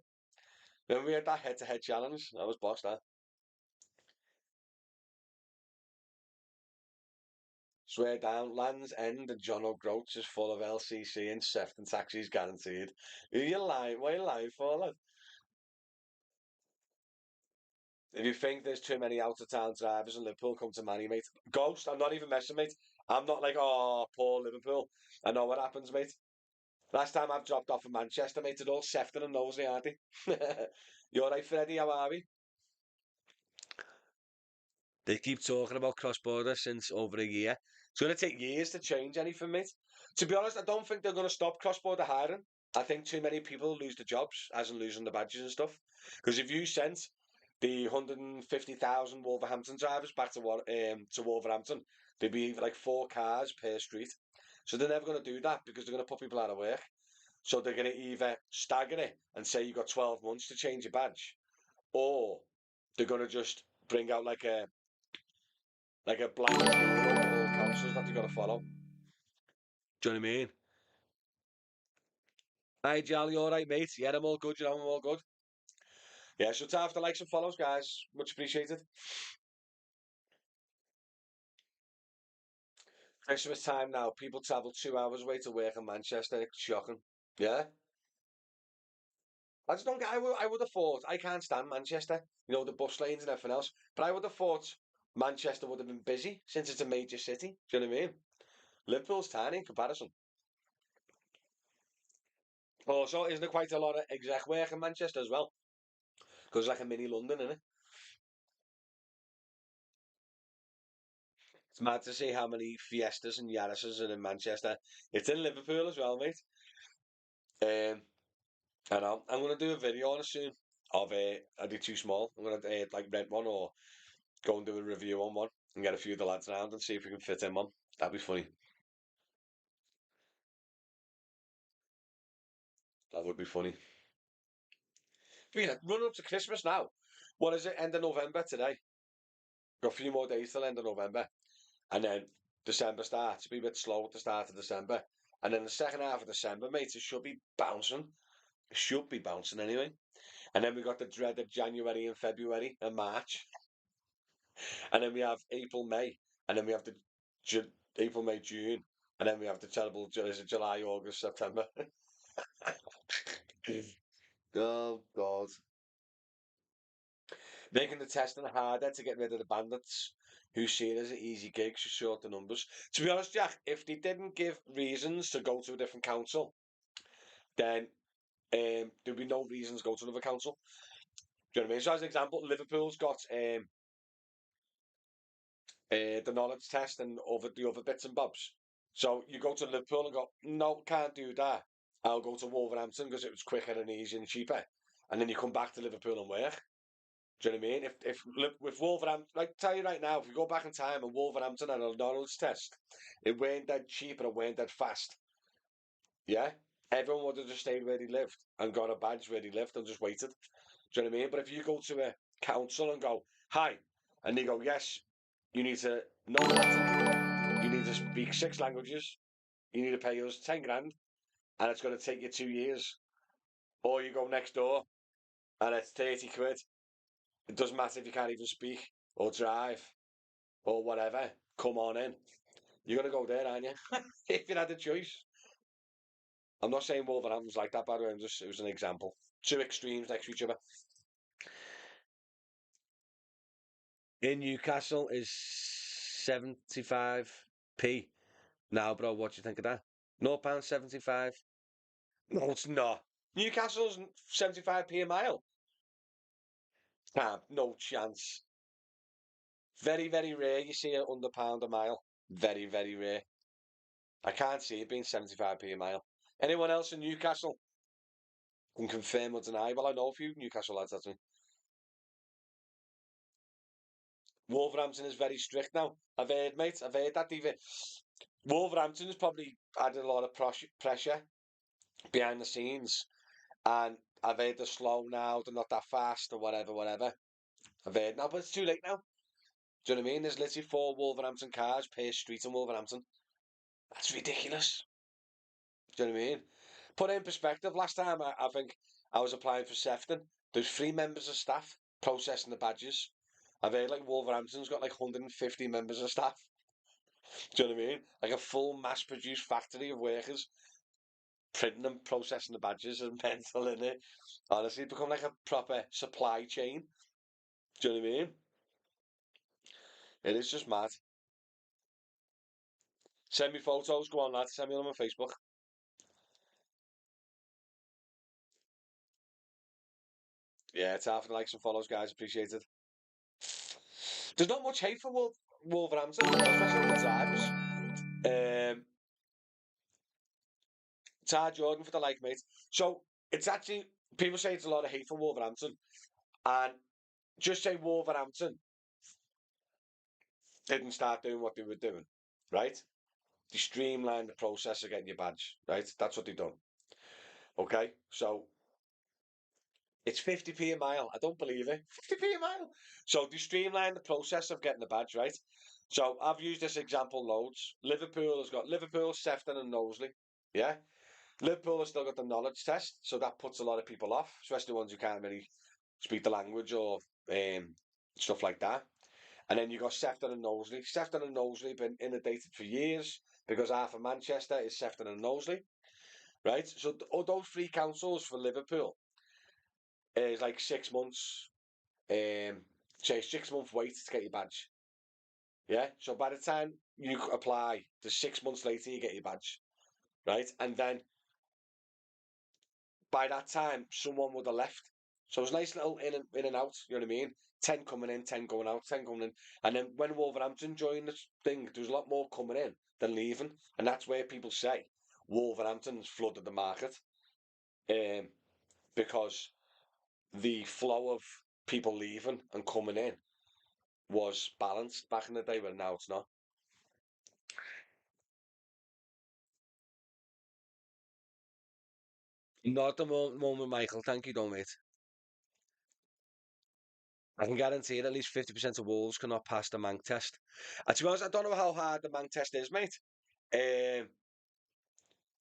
Remember we had that head-to-head challenge? That was boss, that. Swear down, Land's End and John O'Groats is full of LCC and Sefton taxis guaranteed. Who you lying? What are you lying for, lad? If you think there's too many out of town drivers in Liverpool, come to Manny, mate. Ghost, I'm not even messing, mate. I'm not like, oh, poor Liverpool. I know what happens, mate. Last time I've dropped off in Manchester, mate, they're all Sefton and Knowsley, aren't they? You alright, Freddie? How are we? They keep talking about cross-border since over a year. It's going to take years to change anything, mate. To be honest, I don't think they're going to stop cross-border hiring. I think too many people lose their jobs, as in losing the badges and stuff. Because if you sent the 150,000 Wolverhampton drivers back to Wolverhampton, there'd be like 4 cars per street. So they're never going to do that because they're going to put people out of work. So they're going to either stagger it and say you've got 12 months to change your badge, or they're going to just bring out like a blanket rule over all councils that you got to follow. Do you know what I mean? Hi, Jolly, all right, mate? Yeah, I'm all good. You know, I'm all good. Yeah, so time for likes and follows, guys. Much appreciated. Christmas time now. People travel 2 hours away to work in Manchester. It's shocking. Yeah. I just don't get. I would have thought. I can't stand Manchester. You know the bus lanes and everything else. But I would have thought Manchester would have been busy since it's a major city. Do you know what I mean? Liverpool's tiny in comparison. Also, isn't there quite a lot of exec work in Manchester as well? Because it's like a mini London, isn't it? It's mad to see how many Fiestas and Yaris's are in Manchester. It's in Liverpool as well, mate. Um, I know. I'm gonna do a video on it soon. Of are they too small? I'm gonna like rent one or go and do a review on one and get a few of the lads around and see if we can fit in one. That'd be funny. That would be funny. But yeah, run up to Christmas now. What is it? End of November today. Got a few more days till end of November, and then December starts. It'll be a bit slow at the start of December, and then the second half of December, mate, it should be bouncing. It should be bouncing anyway. And then we got the dreaded January and February and March. And then we have April, May. And then we have the April, May, June. And then we have the terrible is it July, August, September. Oh, God. Making the testing harder to get rid of the bandits who see it as an easy gig to short the numbers. To be honest, Jack, if they didn't give reasons to go to a different council, then there'd be no reasons to go to another council. Do you know what I mean? So, as an example, Liverpool's got the knowledge test and the other bits and bobs. So you go to Liverpool and go, no, can't do that. I'll go to Wolverhampton because it was quicker and easier and cheaper. And then you come back to Liverpool and work. Do you know what I mean? If Wolverhampton, like tell you right now, if you go back in time and Wolverhampton had a knowledge test, it weren't that cheap and it weren't that fast. Yeah, everyone would have just stayed where they lived and got a badge where they lived and just waited. Do you know what I mean? But if you go to a council and go, hi, and they go, yes, you need to know Latin, you need to speak 6 languages, you need to pay us 10 grand, and it's going to take you 2 years. Or you go next door and it's 30 quid. It doesn't matter if you can't even speak or drive or whatever. Come on in. You're going to go there, aren't you? If you had a choice. I'm not saying Wolverhampton's like that, by the way. It was an example. Two extremes next to each other. In Newcastle is 75p. Now, bro, what do you think of that? £0.75. No, it's not. Newcastle's 75p a mile. No chance. Very, very rare you see it under pound a mile. Very, very rare. I can't see it being 75p a mile. Anyone else in Newcastle can confirm or deny? Well, I know a few Newcastle lads, actually. Wolverhampton is very strict now. I've heard, mate. I've heard that even. Wolverhampton's probably added a lot of pressure behind the scenes, and I've heard they're slow now. They're not that fast or whatever, whatever. I've heard now, but it's too late now. Do you know what I mean? There's literally 4 Wolverhampton cars per street in Wolverhampton. That's ridiculous. Do you know what I mean? Put it in perspective, last time I think I was applying for Sefton, there's 3 members of staff processing the badges. I've heard like Wolverhampton's got like 150 members of staff. Do you know what I mean? Like a full mass-produced factory of workers printing and processing the badges and mental in it. Honestly, it's become like a proper supply chain. Do you know what I mean? It is just mad. Send me photos. Go on, lad. Send me on my Facebook. Yeah, it's half the likes and follows, guys. Appreciate it. There's not much hate for Wolverhampton, especially with the drivers. Tar Jordan for the like, mate. So it's actually people say it's a lot of hate for Wolverhampton, and just say Wolverhampton didn't start doing what they were doing, right? They streamlined the process of getting your badge, right? That's what they've done. Okay, so it's 50p a mile. I don't believe it. 50p a mile. So they streamlined the process of getting the badge, right? So I've used this example loads. Liverpool has got Liverpool, Sefton, and Knowsley. Yeah. Liverpool has still got the knowledge test, so that puts a lot of people off, especially ones who can't really speak the language or stuff like that. And then you've got Sefton and Knowsley. Sefton and Knowsley have been inundated for years because half of Manchester is Sefton and Knowsley, right? So those 3 councils for Liverpool is like 6 months, say 6 month wait to get your badge. Yeah. So by the time you apply, the 6 months later you get your badge, right? And then by that time, someone would have left. So it was a nice little in and out, you know what I mean? 10 coming in, 10 going out, 10 coming in. And then when Wolverhampton joined this thing, there was a lot more coming in than leaving. And that's where people say Wolverhampton's flooded the market um, because the flow of people leaving and coming in was balanced back in the day, but now it's not. Not at the moment, Michael. Thank you, don't mate. I can guarantee it, at least 50% of Wolves cannot pass the Manc test. And to be honest, I don't know how hard the Manc test is, mate. Um,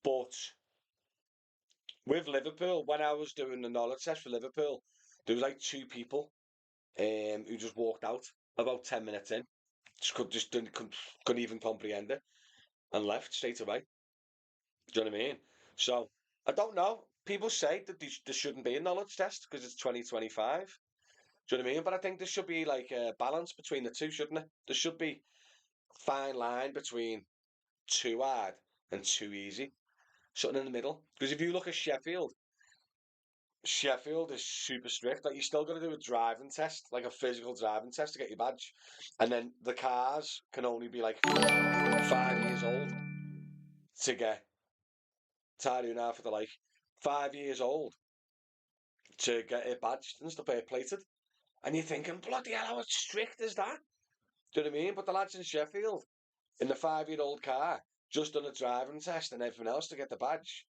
but with Liverpool, when I was doing the knowledge test for Liverpool, there was like 2 people who just walked out about 10 minutes in. Just couldn't even comprehend it and left straight away. Do you know what I mean? So I don't know. People say that there shouldn't be a knowledge test because it's 2025. Do you know what I mean? But I think there should be like a balance between the two, shouldn't it? There should be fine line between too hard and too easy. Something in the middle. Because if you look at Sheffield, Sheffield is super strict. Like you still got to do a driving test, like a physical driving test to get your badge. And then the cars can only be like 5 years old to get Taru now for the like 5 years old to get it badged and stuff plated. And you're thinking, bloody hell, how strict is that? Do you know what I mean? But the lads in Sheffield, in the 5-year-old car, just done a driving test and everything else to get the badge,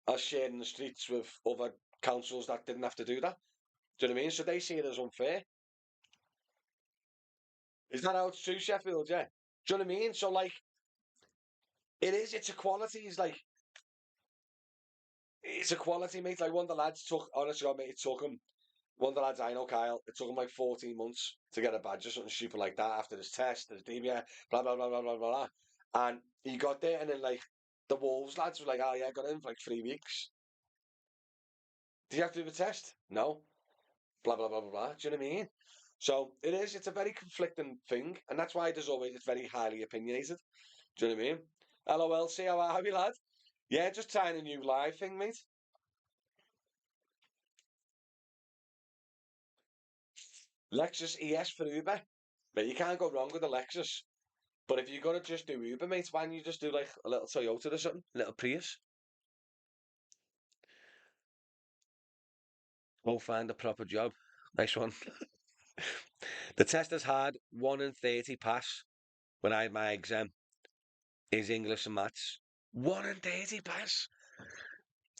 are sharing the streets with other councils that didn't have to do that. Do you know what I mean? So they see it as unfair. Is that how it's true, Sheffield? Yeah. Do you know what I mean? So like, it's equality. Is like It's a quality, mate. Like one of the lads took, honestly, God, mate, it took him. One of the lads I know, Kyle, it took him like 14 months to get a badge or something stupid like that after his test, his DBA, blah blah blah blah blah blah. And he got there, and then like the Wolves lads were like, "Oh yeah, got in for like 3 weeks." Did you have to do the test? No. Blah blah blah blah blah. Do you know what I mean? So it is. It's a very conflicting thing, and that's why there's always it's very highly opinionated. Do you know what I mean? LOL, see how are we, lad? Yeah, just trying a new live thing, mate. Lexus ES for Uber. But you can't go wrong with a Lexus. But if you're gonna just do Uber, mate, why don't you just do like a little Toyota or something? A little Prius? Go find a proper job. Nice one. The test is hard. 1 in 30 pass when I had my exam is English and maths. 1 in 30 pass.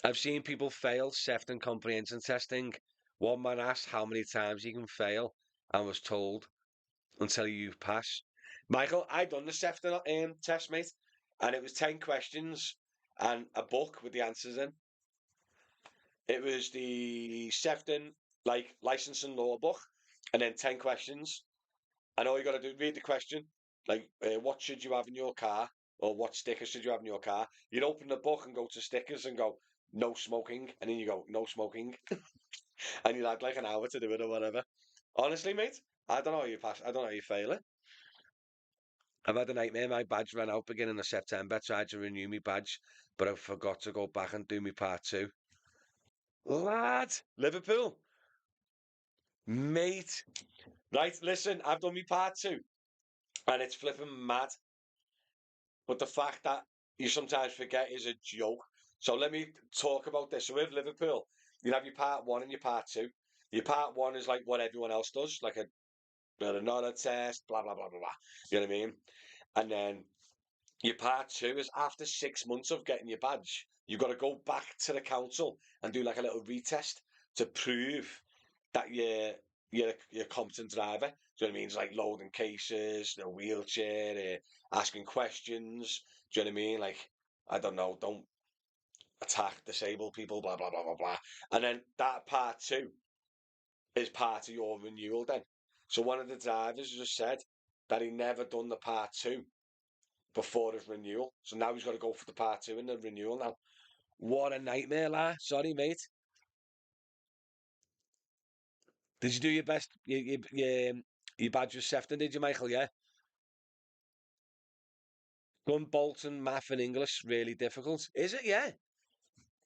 I've seen people fail SEFT and comprehension testing. One man asked how many times he can fail and was told until you pass. Michael, I done the SEFT test, mate, and it was 10 questions and a book with the answers in. It was the Sefton like licensing law book, and then 10 questions. And all you got to do read the question, like what should you have in your car, or what stickers should you have in your car. You'd open the book and go to stickers and go no smoking, and then you go no smoking, and you'd have like an hour to do it or whatever. Honestly, mate, I don't know how you pass. I don't know how you fail it. I've had a nightmare. My badge ran out beginning of September. Tried to renew my badge, but I forgot to go back and do my part two. Lad, Liverpool, mate. Right, listen, I've done my part two, and it's flipping mad. But the fact that you sometimes forget is a joke. So let me talk about this. So with Liverpool, you have your part one and your part two. Your part one is like what everyone else does, like another test, blah blah blah blah blah. You know what I mean? And then your part two is after 6 months of getting your badge, you've got to go back to the council and do like a little retest to prove that you're a competent driver. Do you know what I mean? It's like loading cases, the wheelchair, asking questions. Do you know what I mean? Like, I don't know, don't attack disabled people, blah blah blah blah blah. And then that part two is part of your renewal then. So one of the drivers just said that he never done the part two before his renewal. So now he's got to go for the part two in the renewal now. What a nightmare, la. Sorry, mate. Did you do your best? Your badge was Sefton, did you, Michael? Yeah. Gun, Bolton, math, and English really difficult. Is it? Yeah.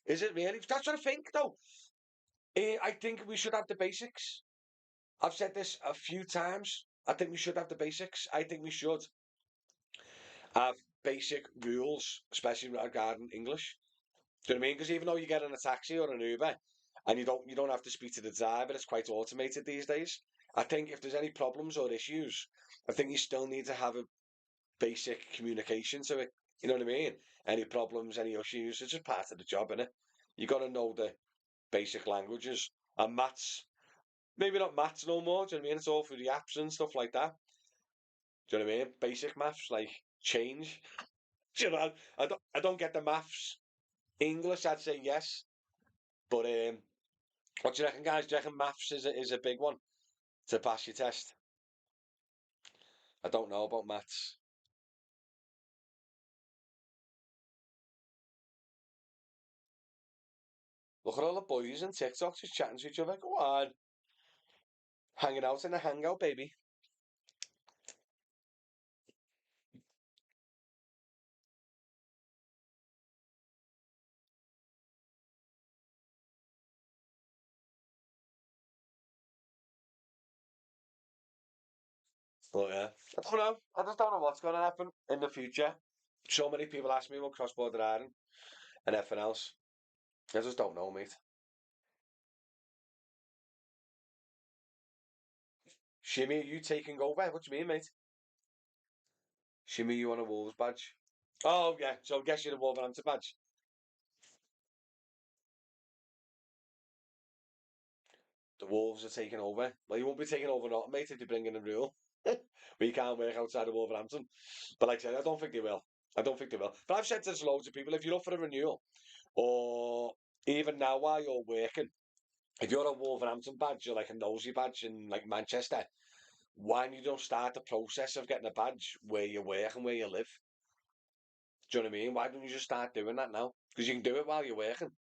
Is it really? That's what I think, though. I think we should have the basics. I've said this a few times. I think we should have the basics. I think we should have basic rules, especially regarding English. Do you know what I mean? Because even though you get in a taxi or an Uber and you don't have to speak to the driver, it's quite automated these days. I think if there's any problems or issues, I think you still need to have a basic communication to it. You know what I mean? Any problems, any issues, it's just part of the job, innit? You got to know the basic languages. And maths, maybe not maths no more, do you know what I mean? It's all through the apps and stuff like that. Do you know what I mean? Basic maths, like change. Do you know, I don't get the maths. English, I'd say yes. But what do you reckon, guys? Do you reckon maths is a big one to pass your test? I don't know about maths. Look at all the boys and TikToks just chatting to each other. Go on. Hanging out in the hangout, baby. But yeah, I don't know. I just don't know what's going to happen in the future. So many people ask me about cross-border hiring and everything else. I just don't know, mate. Shimmy, are you taking over? What do you mean, mate? Shimmy, you want a Wolves badge? Oh, yeah. So I guess you're a Wolverhampton badge. The Wolves are taking over. Well, you won't be taking over, not, mate, if you bring in a rule. We can't work outside of Wolverhampton. But like I said, I don't think they will. I don't think they will. But I've said to loads of people, if you're up for a renewal or even now while you're working, if you're a Wolverhampton badge, you're like a nosy badge in like Manchester, why don't you don't start the process of getting a badge where you work and where you live? Do you know what I mean? Why don't you just start doing that now? Because you can do it while you're working.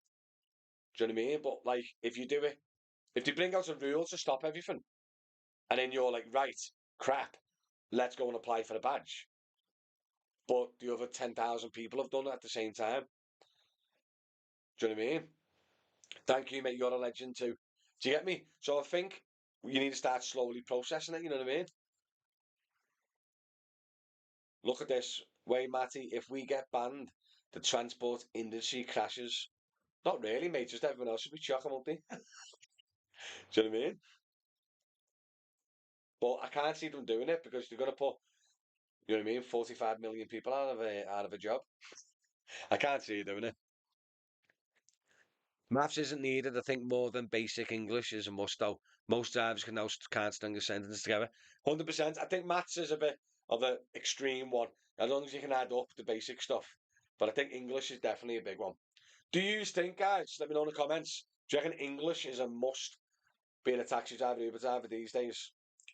Do you know what I mean? But like, if you do it, if they bring out a rule to stop everything, and then you're like, right, crap, let's go and apply for a badge. But the other 10,000 people have done it at the same time. Do you know what I mean? Thank you, mate. You're a legend too. Do you get me? So I think you need to start slowly processing it. You know what I mean? Look at this way, Matty. If we get banned, the transport industry crashes. Not really, mate. Just everyone else should be chucking, won't they? Do you know what I mean? But I can't see them doing it because they're going to put, you know what I mean, 45 million people out of a job. I can't see you doing it. Maths isn't needed. I think more than basic English is a must, though. Most drivers can now can't string a sentence together. 100%. I think maths is a bit of an extreme one, as long as you can add up the basic stuff. But I think English is definitely a big one. Do you think, guys? Let me know in the comments. Do you reckon English is a must being a taxi driver, Uber driver these days?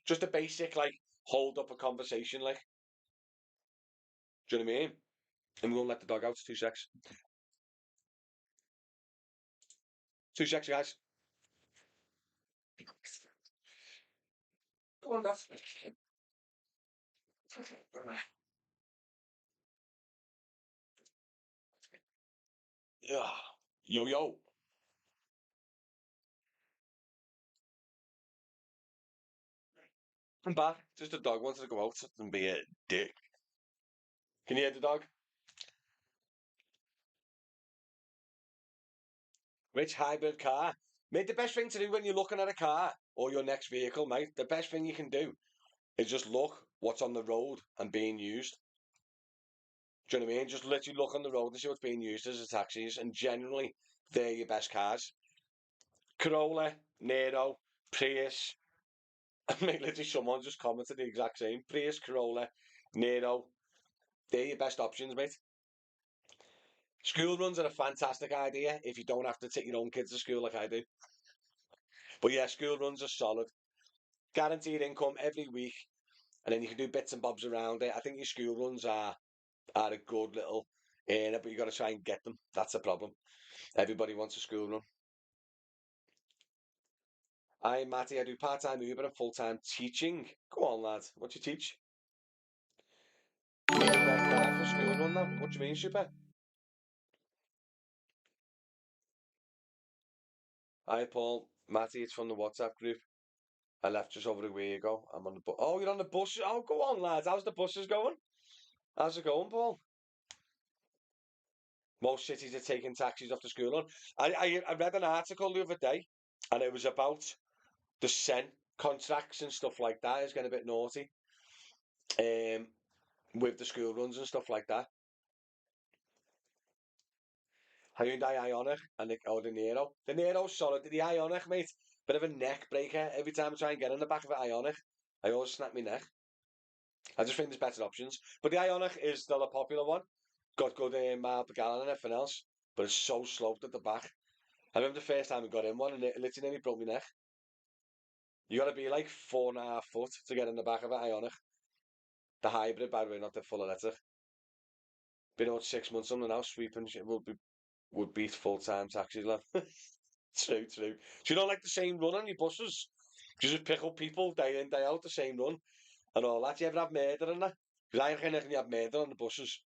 Just a basic, like, hold up a conversation, like. Do you know what I mean? I'm going to let the dog out. 2 secs. 2 secs, guys. Come on, Dad. Yeah. Yo, yo. I'm back. Just the dog wanted to go out and be a dick. Can you hear the dog? Which hybrid car? Mate, the best thing to do when you're looking at a car or your next vehicle, mate, the best thing you can do is just look what's on the road and being used. Do you know what I mean? Just literally look on the road and see what's being used as the taxis, and generally, they're your best cars. Corolla, Nero, Prius. Mate, literally, someone just commented the exact same. Prius, Corolla, Nero. They're your best options, mate. School runs are a fantastic idea if you don't have to take your own kids to school like I do. But yeah, school runs are solid. Guaranteed income every week, and then you can do bits and bobs around it. I think your school runs are a good little but you got to try and get them. That's the problem. Everybody wants a school run. I'm Matty. I do part-time Uber and full-time teaching. Go on, lad. What do you teach? You need a better car for a school run now. What do you mean, super? Hi, Paul. Matty, it's from the WhatsApp group. I left just over a week ago. I'm on the bus. Oh, you're on the bus. Oh, go on, lads. How's the buses going? How's it going, Paul? Most cities are taking taxis off the school run. I read an article the other day, and it was about the Sen contracts and stuff like that is getting a bit naughty. Um, with the school runs and stuff like that. Hyundai Ioniq and the Nero. The Nero's solid. The Ioniq, mate, bit of a neck breaker. Every time I try and get in the back of an Ioniq, I always snap my neck. I just think there's better options. But the Ioniq is still a popular one. Got good mile per gallon and everything else. But it's so sloped at the back. I remember the first time I got in one and it literally nearly broke my neck. You got to be like 4.5 foot to get in the back of an Ioniq. The hybrid, by the way, not the full electric. Been out 6 months on the now, sweeping shit would beat full-time taxis, lad. True, true. So you don't like the same run on your buses? You just pick up people day in, day out, the same run and all that. Do you ever have murder in that? Because I reckon you have murder on the buses.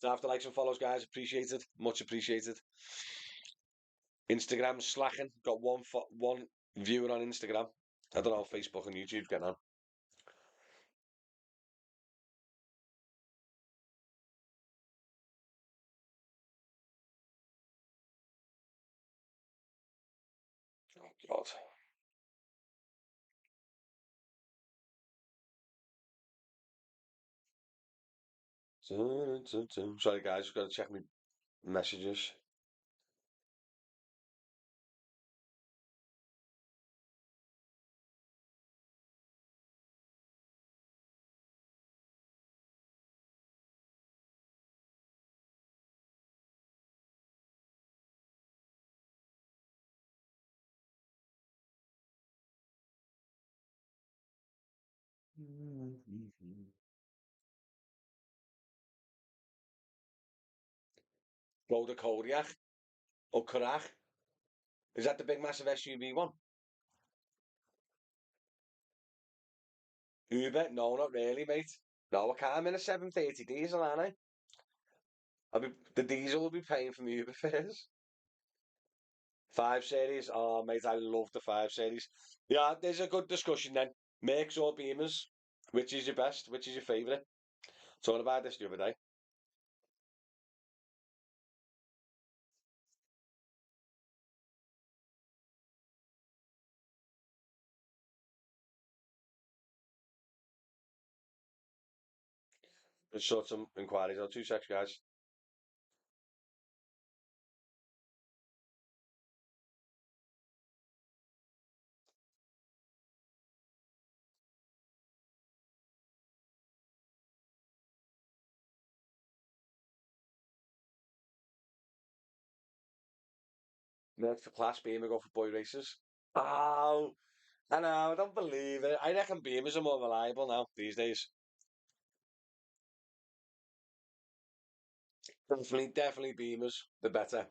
So after likes and follows, guys, appreciated. Much appreciated. Instagram slacking. Got one viewer on Instagram. I don't know, Facebook and YouTube getting on. Oh, God. Sorry, guys, just got to check my messages. Load of Kodiak or Karach. Is that the big massive SUV one? Uber? No, not really, mate. No, I can't. I'm in a 730 diesel, aren't I? The diesel will be paying for my Uber fares. 5 Series. Oh, mate, I love the 5 Series. Yeah, there's a good discussion then. Makes or Beamers? Which is your best? Which is your favourite? Talking about this the other day. Let's sort some inquiries out. 2 secs, guys. Next for Class Beamer, go for boy races. Oh, I know, I don't believe it. I reckon Beamers are more reliable now these days. Definitely Beamers. The better.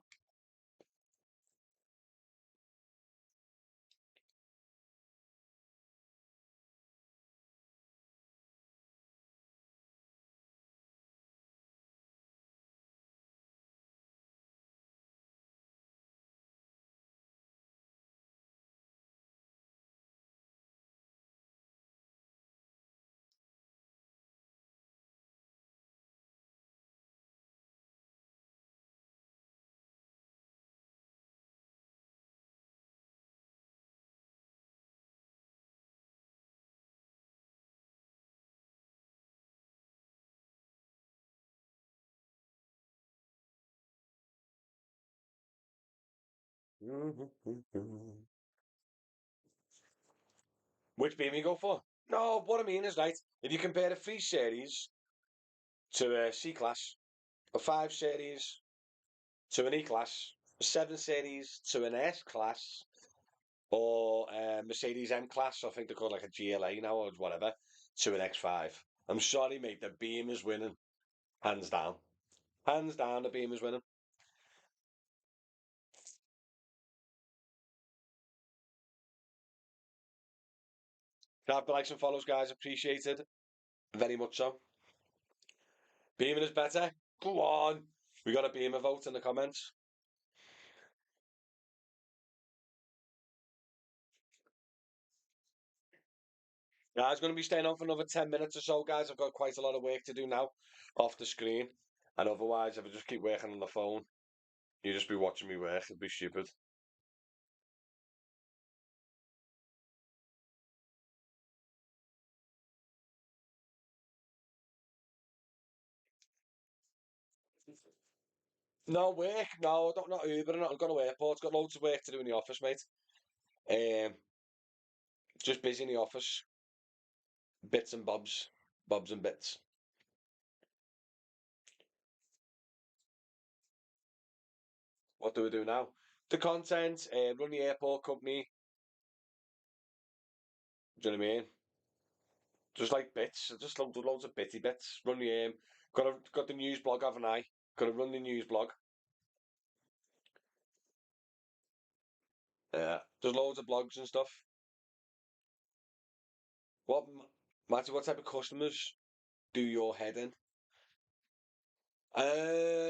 Which beam you go for? No, what I mean is, right, if you compare a 3 Series to a C Class, a 5 Series to an E Class, a 7 Series to an S Class, or a Mercedes M Class, I think they're called like a GLA now or whatever, to an X5. I'm sorry, mate, the beam is winning. Hands down. Hands down, the beam is winning. Grab the likes and follows, guys. Appreciated. Very much so. Beaming is better. Go on. We got a beamer vote in the comments. Guys, going to be staying on for another 10 minutes or so, guys. I've got quite a lot of work to do now off the screen. And otherwise, if I just keep working on the phone, you just be watching me work. It'd be stupid. No work. No, I don't not Uber. I'm not going to airport. Got loads of work to do in the office, mate. Um, just busy in the office. Bits and bobs. Bobs and bits. What do we do now? The content, run the airport company. Do you know what I mean? Just like bits, just loads of bitty bits. Run the got the news blog, haven't I? Got to run the news blog. Yeah, there's loads of blogs and stuff. What, Matty? What type of customers do your head in?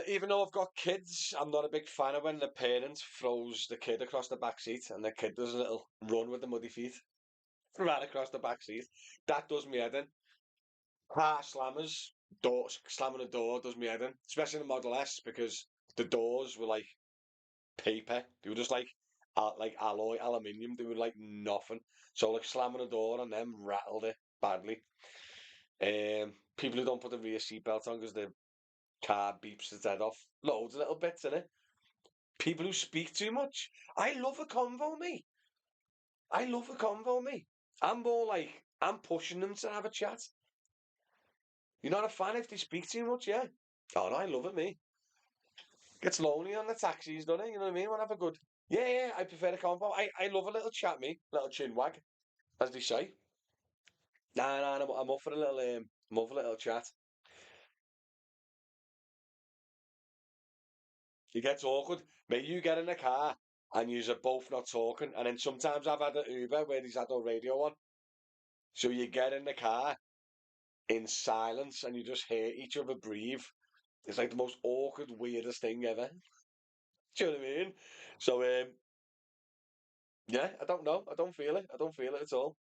Even though I've got kids, I'm not a big fan of when the parent throws the kid across the back seat and the kid does a little run with the muddy feet right across the back seat. That does me head in. Car slammers, doors slamming a door does me head in, especially the Model S because the doors were like paper. They were just like alloy aluminium. They were like nothing. So like slamming a door on them rattled it badly. People who don't put the rear seatbelt on because the car beeps its head off. Loads of little bits in it. People who speak too much. I love a convo, me. I love a convo, me. I'm more like I'm pushing them to have a chat. You're not a fan if they speak too much, yeah? Oh no, I love it, me. Gets lonely on the taxis, doesn't it? You know what I mean? Want to have a good. Yeah, yeah. I prefer a convo. I love a little chat, me. Little chin wag, as they say. Nah, nah, I'm up for a little I'm up for a little chat. It gets awkward. Mate, you get in the car and you're both not talking, and then sometimes I've had an Uber where he's had no radio on. So you get in the car in silence and you just hear each other breathe. It's like the most awkward, weirdest thing ever. Do you know what I mean? So yeah, I don't know. I don't feel it. I don't feel it at all.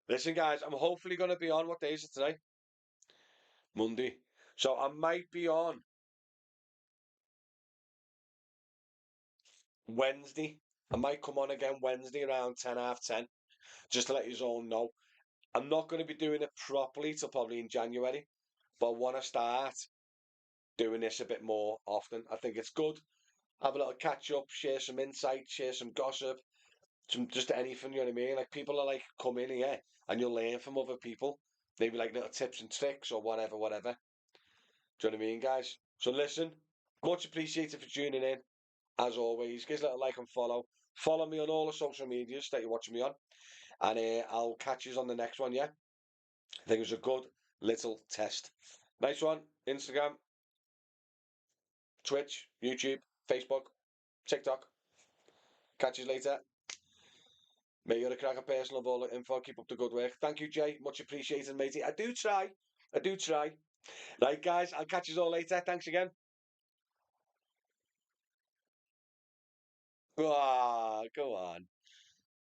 Listen, guys, I'm hopefully going to be on. What day is it today? Monday. So I might be on Wednesday. I might come on again Wednesday around 10, half 10, just to let you all know. I'm not going to be doing it properly till probably in January, but I want to start doing this a bit more often. I think it's good. Have a little catch up, share some insight, share some gossip, some just anything, you know what I mean? Like people are like, come in here and you'll learn from other people. Maybe like little tips and tricks or whatever, whatever. Do you know what I mean, guys? So listen, much appreciated for tuning in. As always, give us a little like and follow. Follow me on all the social medias that you're watching me on. And I'll catch you on the next one, yeah? I think it was a good little test. Nice one. Instagram, Twitch, YouTube, Facebook, TikTok. Catch you later. Mate, you're a cracker person of all the info. Keep up the good work. Thank you, Jay. Much appreciated, matey. I do try. I do try. Right, guys, I'll catch you all later. Thanks again. Ah, go on.